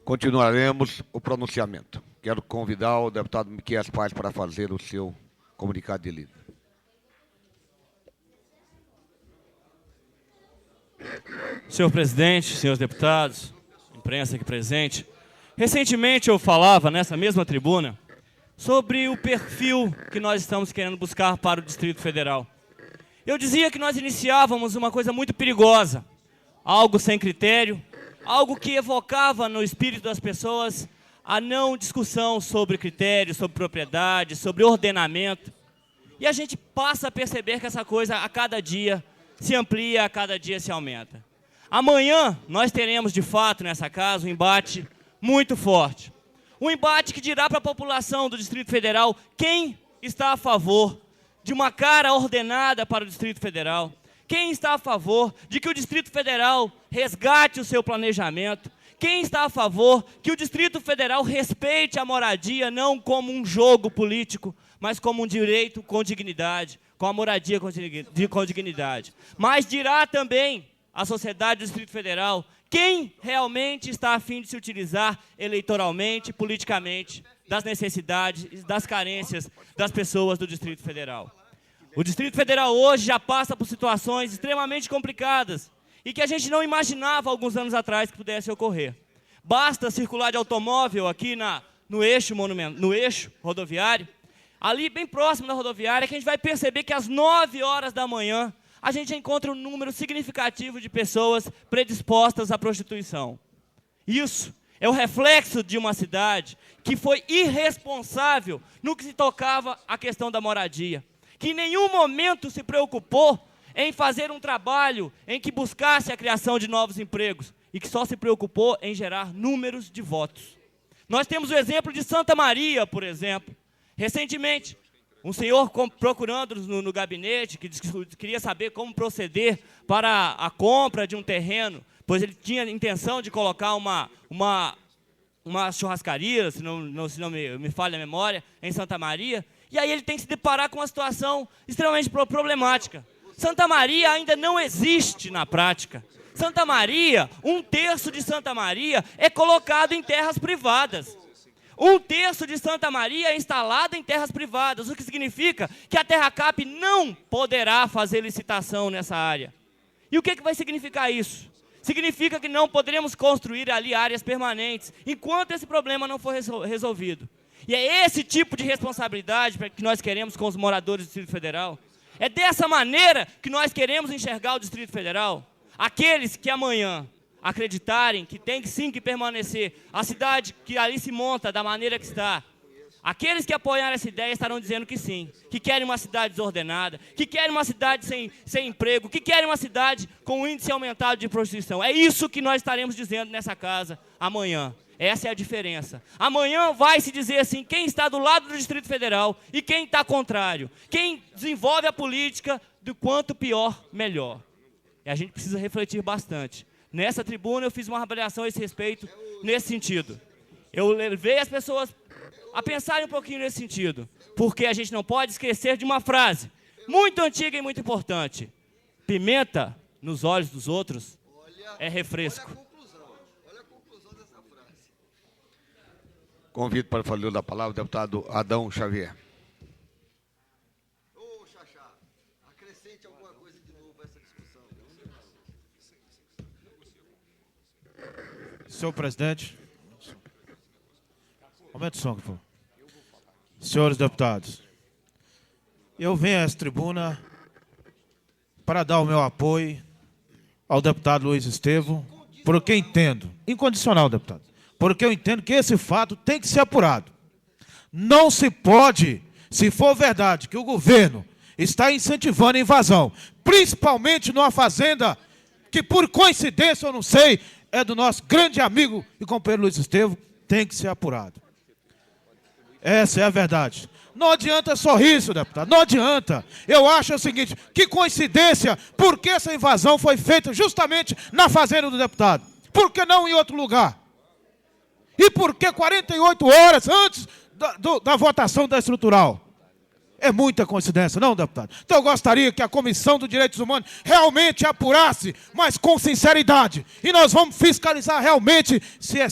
Continuaremos o pronunciamento. Quero convidar o deputado Miquel Paz para fazer o seu comunicado de líder. Senhor presidente, senhores deputados, imprensa aqui presente, recentemente eu falava nessa mesma tribuna sobre o perfil que nós estamos querendo buscar para o Distrito Federal. Eu dizia que nós iniciávamos uma coisa muito perigosa, algo sem critério, algo que evocava no espírito das pessoas a não discussão sobre critérios, sobre propriedade, sobre ordenamento. E a gente passa a perceber que essa coisa a cada dia se amplia, a cada dia se aumenta. Amanhã nós teremos de fato nessa casa um embate muito forte. Um embate que dirá para a população do Distrito Federal quem está a favor de uma cara ordenada para o Distrito Federal, quem está a favor de que o Distrito Federal resgate o seu planejamento, quem está a favor que o Distrito Federal respeite a moradia não como um jogo político, mas como um direito com dignidade, com a moradia com dignidade. Mas dirá também a sociedade do Distrito Federal quem realmente está a fim de se utilizar eleitoralmente, politicamente, das necessidades e das carências das pessoas do Distrito Federal. O Distrito Federal hoje já passa por situações extremamente complicadas e que a gente não imaginava alguns anos atrás que pudesse ocorrer. Basta circular de automóvel aqui no eixo rodoviário, ali bem próximo da rodoviária, que a gente vai perceber que às 9 horas da manhã a gente encontra um número significativo de pessoas predispostas à prostituição. Isso é o reflexo de uma cidade que foi irresponsável no que se tocava à questão da moradia, que em nenhum momento se preocupou em fazer um trabalho em que buscasse a criação de novos empregos e que só se preocupou em gerar números de votos. Nós temos o exemplo de Santa Maria, por exemplo. Recentemente, um senhor procurando no gabinete, que queria saber como proceder para a compra de um terreno, pois ele tinha a intenção de colocar uma churrascaria, se não me falha a memória, em Santa Maria, e aí ele tem que se deparar com uma situação extremamente problemática. Santa Maria ainda não existe na prática. Santa Maria, 1/3 de Santa Maria é colocado em terras privadas. 1/3 de Santa Maria é instalado em terras privadas, o que significa que a Terracap não poderá fazer licitação nessa área. E o que vai significar isso? Significa que não poderemos construir ali áreas permanentes, enquanto esse problema não for resolvido. E é esse tipo de responsabilidade que nós queremos com os moradores do Distrito Federal. É dessa maneira que nós queremos enxergar o Distrito Federal. Aqueles que amanhã acreditarem que tem sim que permanecer a cidade que ali se monta da maneira que está, aqueles que apoiarem essa ideia estarão dizendo que sim, que querem uma cidade desordenada, que querem uma cidade sem emprego, que querem uma cidade com um índice aumentado de prostituição. É isso que nós estaremos dizendo nessa casa amanhã. Essa é a diferença. Amanhã vai se dizer assim, quem está do lado do Distrito Federal e quem está contrário. Quem desenvolve a política do quanto pior, melhor. E a gente precisa refletir bastante. Nessa tribuna eu fiz uma avaliação a esse respeito, nesse sentido. Eu levei as pessoas a pensarem um pouquinho nesse sentido. Porque a gente não pode esquecer de uma frase muito antiga e muito importante. Pimenta nos olhos dos outros é refresco. Convido para falar da palavra o deputado Adão Xavier. Ô, Xaxá, acrescente alguma coisa de novo a essa discussão. Senhor presidente, aumenta o som, por favor. Senhores deputados, eu venho a essa tribuna para dar o meu apoio ao deputado Luiz Estevão, porque entendo, incondicional, deputado, porque eu entendo que esse fato tem que ser apurado. Não se pode, se for verdade que o governo está incentivando a invasão, principalmente numa fazenda que, por coincidência, eu não sei, é do nosso grande amigo e companheiro Luiz Estevão, tem que ser apurado. Essa é a verdade. Não adianta só isso, deputado, não adianta. Eu acho o seguinte, que coincidência, porque essa invasão foi feita justamente na fazenda do deputado? Por que não em outro lugar? E por que 48 horas antes da votação da estrutural? É muita coincidência, não, deputado? Então eu gostaria que a Comissão dos Direitos Humanos realmente apurasse, mas com sinceridade. E nós vamos fiscalizar realmente se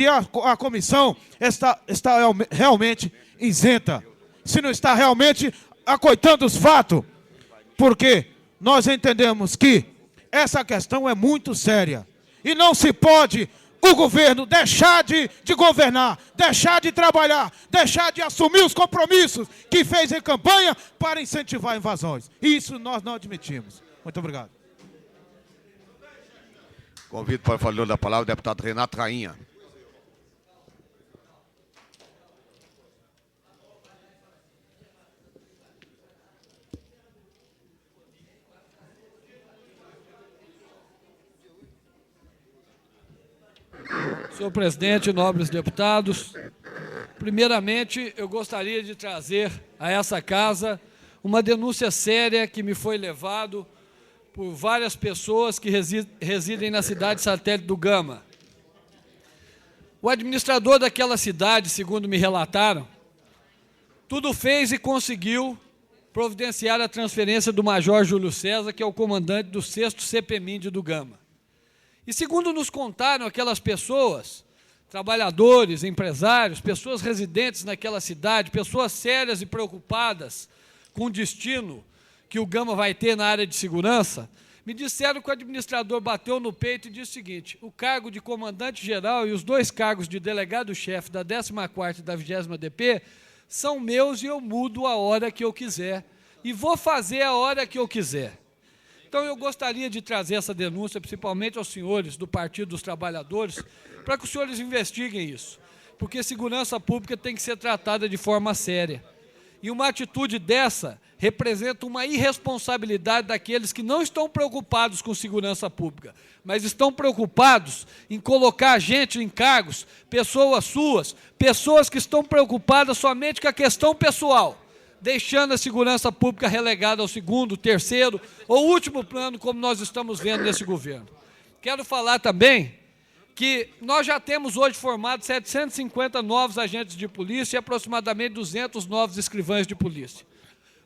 a comissão está realmente isenta. Se não está realmente acoitando os fatos. Porque nós entendemos que essa questão é muito séria. E não se pode o governo deixar de governar, deixar de trabalhar, deixar de assumir os compromissos que fez em campanha para incentivar invasões. Isso nós não admitimos. Muito obrigado. Convido para falar da palavra o deputado Renato Rainha. Senhor presidente, nobres deputados, primeiramente eu gostaria de trazer a essa casa uma denúncia séria que me foi levado por várias pessoas que residem na cidade satélite do Gama. O administrador daquela cidade, segundo me relataram, tudo fez e conseguiu providenciar a transferência do Major Júlio César, que é o comandante do 6º CPMIND do Gama. E segundo nos contaram aquelas pessoas, trabalhadores, empresários, pessoas residentes naquela cidade, pessoas sérias e preocupadas com o destino que o Gama vai ter na área de segurança, me disseram que o administrador bateu no peito e disse o seguinte: o cargo de comandante-geral e os 2 cargos de delegado-chefe da 14ª e da 20ª DP são meus e eu mudo a hora que eu quiser. E vou fazer a hora que eu quiser. Então, eu gostaria de trazer essa denúncia, principalmente aos senhores do Partido dos Trabalhadores, para que os senhores investiguem isso. Porque segurança pública tem que ser tratada de forma séria. E uma atitude dessa representa uma irresponsabilidade daqueles que não estão preocupados com segurança pública, mas estão preocupados em colocar gente em cargos, pessoas suas, pessoas que estão preocupadas somente com a questão pessoal, deixando a segurança pública relegada ao segundo, terceiro ou último plano, como nós estamos vendo nesse governo. Quero falar também que nós já temos hoje formados 750 novos agentes de polícia e aproximadamente 200 novos escrivães de polícia.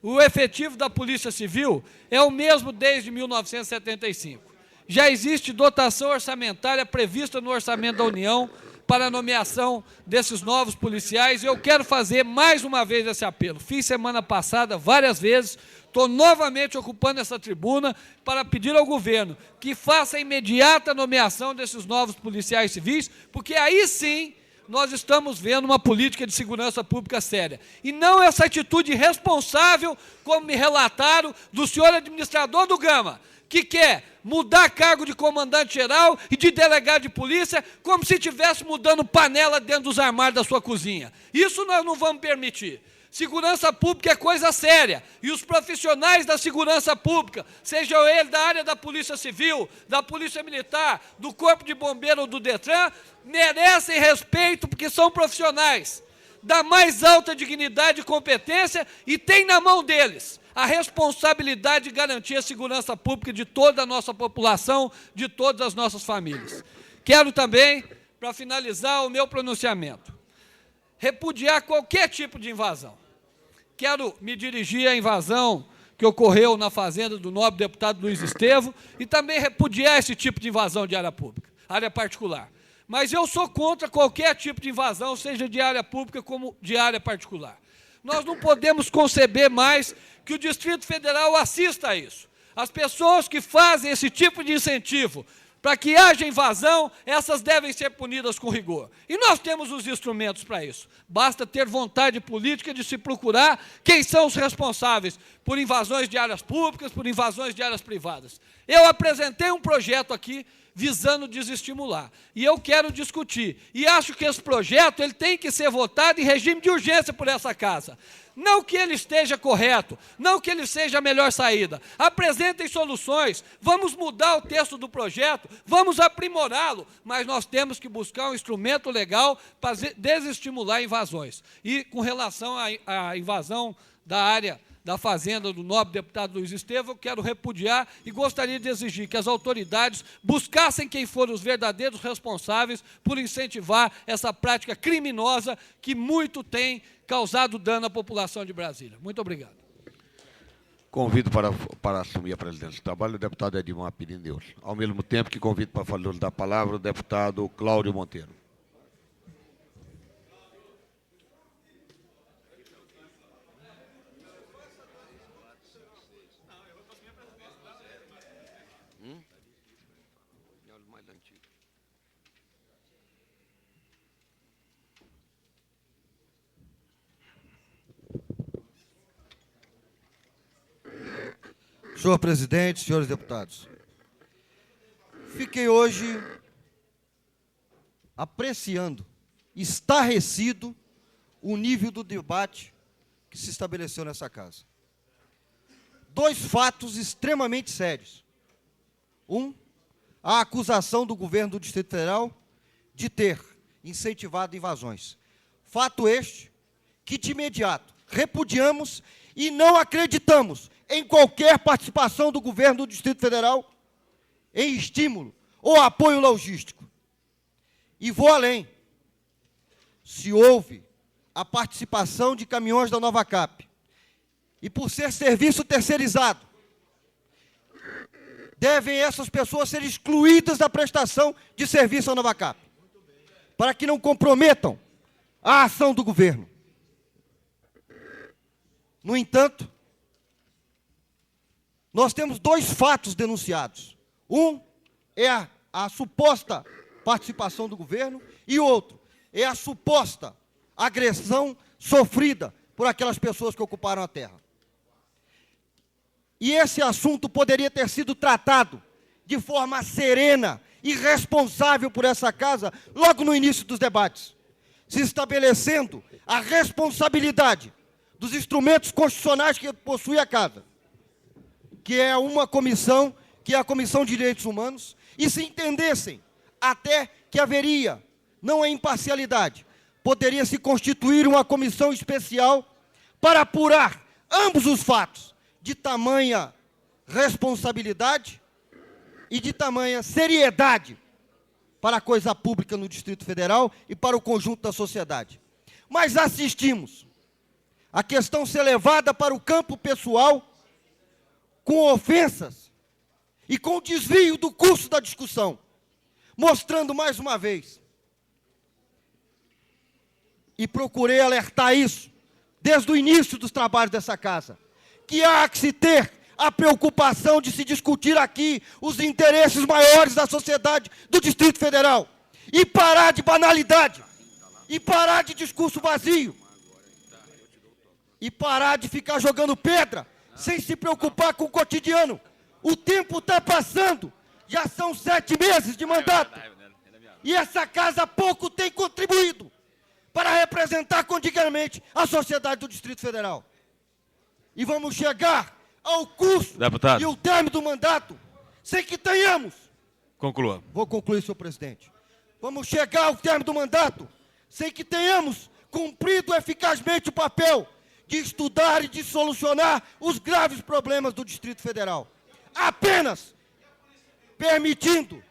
O efetivo da Polícia Civil é o mesmo desde 1975. Já existe dotação orçamentária prevista no Orçamento da União para a nomeação desses novos policiais, e eu quero fazer mais uma vez esse apelo. Fiz semana passada várias vezes, estou novamente ocupando essa tribuna para pedir ao governo que faça a imediata nomeação desses novos policiais civis, porque aí sim nós estamos vendo uma política de segurança pública séria. E não essa atitude irresponsável, como me relataram, do senhor administrador do Gama, que quer mudar cargo de comandante-geral e de delegado de polícia, como se estivesse mudando panela dentro dos armários da sua cozinha. Isso nós não vamos permitir. Segurança pública é coisa séria, e os profissionais da segurança pública, sejam eles da área da Polícia Civil, da Polícia Militar, do Corpo de Bombeiro ou do Detran, merecem respeito porque são profissionais da mais alta dignidade e competência, e tem na mão deles a responsabilidade de garantir a segurança pública de toda a nossa população, de todas as nossas famílias. Quero também, para finalizar o meu pronunciamento, repudiar qualquer tipo de invasão. Quero me dirigir à invasão que ocorreu na fazenda do nobre deputado Luiz Estevo e também repudiar esse tipo de invasão de área pública, área particular. Mas eu sou contra qualquer tipo de invasão, seja de área pública como de área particular. Nós não podemos conceber mais que o Distrito Federal assista a isso. As pessoas que fazem esse tipo de incentivo para que haja invasão, essas devem ser punidas com rigor. E nós temos os instrumentos para isso. Basta ter vontade política de se procurar quem são os responsáveis por invasões de áreas públicas, por invasões de áreas privadas. Eu apresentei um projeto aqui visando desestimular. E eu quero discutir. E acho que esse projeto ele tem que ser votado em regime de urgência por essa casa. Não que ele esteja correto, não que ele seja a melhor saída. Apresentem soluções, vamos mudar o texto do projeto, vamos aprimorá-lo, mas nós temos que buscar um instrumento legal para desestimular invasões. E com relação à invasão da área da fazenda do nobre deputado Luiz Estevo, eu quero repudiar e gostaria de exigir que as autoridades buscassem quem foram os verdadeiros responsáveis por incentivar essa prática criminosa que muito tem causado dano à população de Brasília. Muito obrigado. Convido para assumir a presidência do trabalho o deputado Edmar Pirindeus. Ao mesmo tempo que convido para falar da palavra o deputado Cláudio Monteiro. Senhor presidente, senhores deputados, fiquei hoje apreciando, estarrecido, o nível do debate que se estabeleceu nessa casa. Dois fatos extremamente sérios. Um, a acusação do governo do Distrito Federal de ter incentivado invasões. Fato este que, de imediato, repudiamos e não acreditamos em qualquer participação do governo do Distrito Federal em estímulo ou apoio logístico. E vou além. Se houve a participação de caminhões da Nova Cap, e por ser serviço terceirizado, devem essas pessoas ser excluídas da prestação de serviço à Nova Cap, para que não comprometam a ação do governo. No entanto, nós temos dois fatos denunciados. Um é a suposta participação do governo e o outro é a suposta agressão sofrida por aquelas pessoas que ocuparam a terra. E esse assunto poderia ter sido tratado de forma serena e responsável por essa casa logo no início dos debates, se estabelecendo a responsabilidade dos instrumentos constitucionais que possui a Casa, que é uma comissão, que é a Comissão de Direitos Humanos, e se entendessem até que haveria, não é imparcialidade, poderia se constituir uma comissão especial para apurar ambos os fatos de tamanha responsabilidade e de tamanha seriedade para a coisa pública no Distrito Federal e para o conjunto da sociedade. Mas assistimos a questão ser levada para o campo pessoal com ofensas e com desvio do curso da discussão, mostrando mais uma vez, e procurei alertar isso desde o início dos trabalhos dessa Casa, que há que se ter a preocupação de se discutir aqui os interesses maiores da sociedade do Distrito Federal, e parar de banalidade, e parar de discurso vazio, e parar de ficar jogando pedra, sem se preocupar com o cotidiano. O tempo está passando, já são 7 meses de mandato, e essa Casa pouco tem contribuído para representar condignamente a sociedade do Distrito Federal. E vamos chegar ao curso Deputado. e o término do mandato sem que tenhamos... Conclua. Vou concluir, senhor presidente. Vamos chegar ao término do mandato sem que tenhamos cumprido eficazmente o papel de estudar e de solucionar os graves problemas do Distrito Federal. Apenas permitindo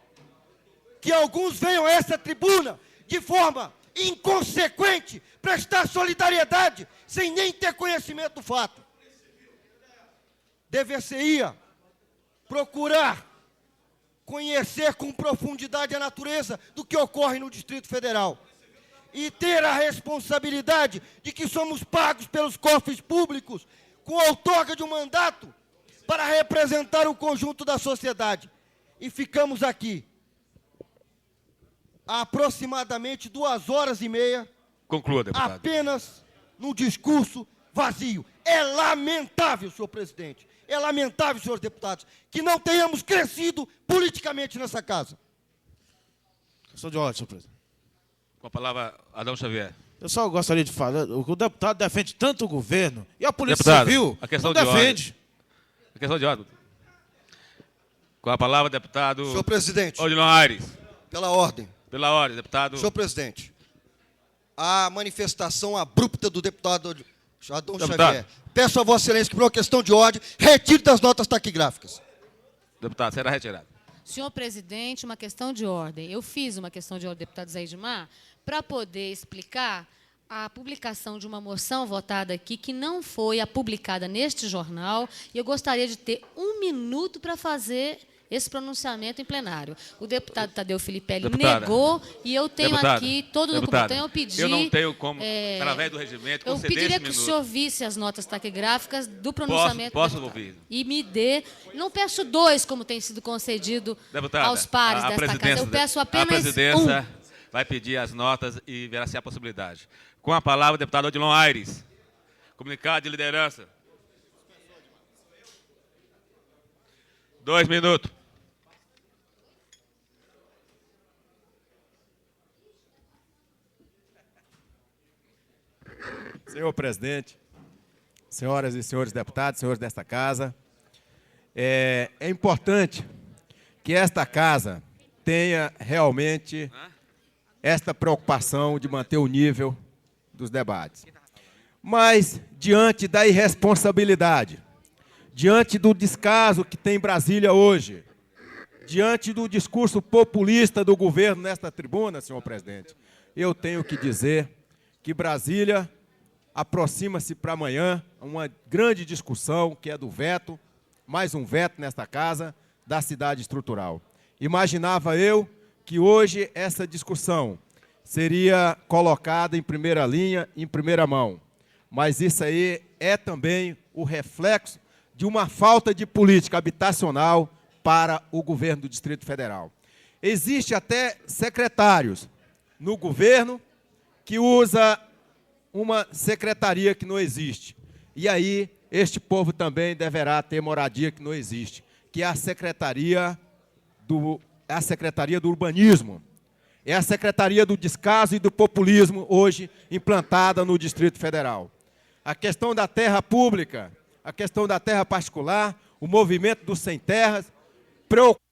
que alguns venham a essa tribuna de forma inconsequente prestar solidariedade sem nem ter conhecimento do fato. Dever-se-ia procurar conhecer com profundidade a natureza do que ocorre no Distrito Federal e ter a responsabilidade de que somos pagos pelos cofres públicos com a outorga de um mandato para representar o conjunto da sociedade. E ficamos aqui há aproximadamente 2h30. Conclua, deputado. Apenas num discurso vazio. É lamentável, senhor presidente, é lamentável, senhores deputados, que não tenhamos crescido politicamente nessa Casa. Questão de ordem, senhor presidente. Com a palavra, Adão Xavier. Eu só gostaria de falar, o deputado defende tanto o governo e a Polícia Deputado, Civil a questão não de defende. ordem. A questão de ordem. Com a palavra, deputado... Senhor presidente. Odilon Aires. Pela ordem. Pela ordem, deputado... Senhor presidente, a manifestação abrupta do deputado Adão Deputado. Xavier. Peço a Vossa Excelência que, por uma questão de ordem, retire das notas taquigráficas. Deputado, será retirado. Senhor presidente, uma questão de ordem. Eu fiz uma questão de ordem, deputado Zé Edmar, para poder explicar a publicação de uma moção votada aqui, que não foi a publicada neste jornal, e eu gostaria de ter 1 minuto para fazer esse pronunciamento em plenário. O deputado Tadeu Filipelli negou, e eu tenho aqui todo o documento. Então, eu pedi... Eu não tenho como, através do regimento, eu conceder pediria esse que o minuto. senhor visse as notas taquigráficas do pronunciamento. Posso ouvir. E me dê... Não peço 2, como tem sido concedido Deputada, aos pares desta casa. Eu peço apenas a presidência 1. vai pedir as notas e verá se há possibilidade. Com a palavra, o deputado Odilon Aires. Comunicado de liderança. 2 minutos. Senhor presidente, senhoras e senhores deputados, senhores desta casa, é importante que esta casa tenha realmente esta preocupação de manter o nível dos debates. Mas, diante da irresponsabilidade, diante do descaso que tem Brasília hoje, diante do discurso populista do governo nesta tribuna, senhor presidente, eu tenho que dizer que Brasília aproxima-se para amanhã uma grande discussão, que é do veto, mais um veto nesta casa, da cidade estrutural. Imaginava eu que hoje essa discussão seria colocada em primeira linha, em primeira mão. Mas isso aí é também o reflexo de uma falta de política habitacional para o governo do Distrito Federal. Existe até secretários no governo que usa uma secretaria que não existe. E aí, este povo também deverá ter moradia que não existe, que é a Secretaria do Urbanismo. É a Secretaria do Descaso e do Populismo, hoje implantada no Distrito Federal. a questão da terra pública, a questão da terra particular, o movimento dos sem terras, preocupa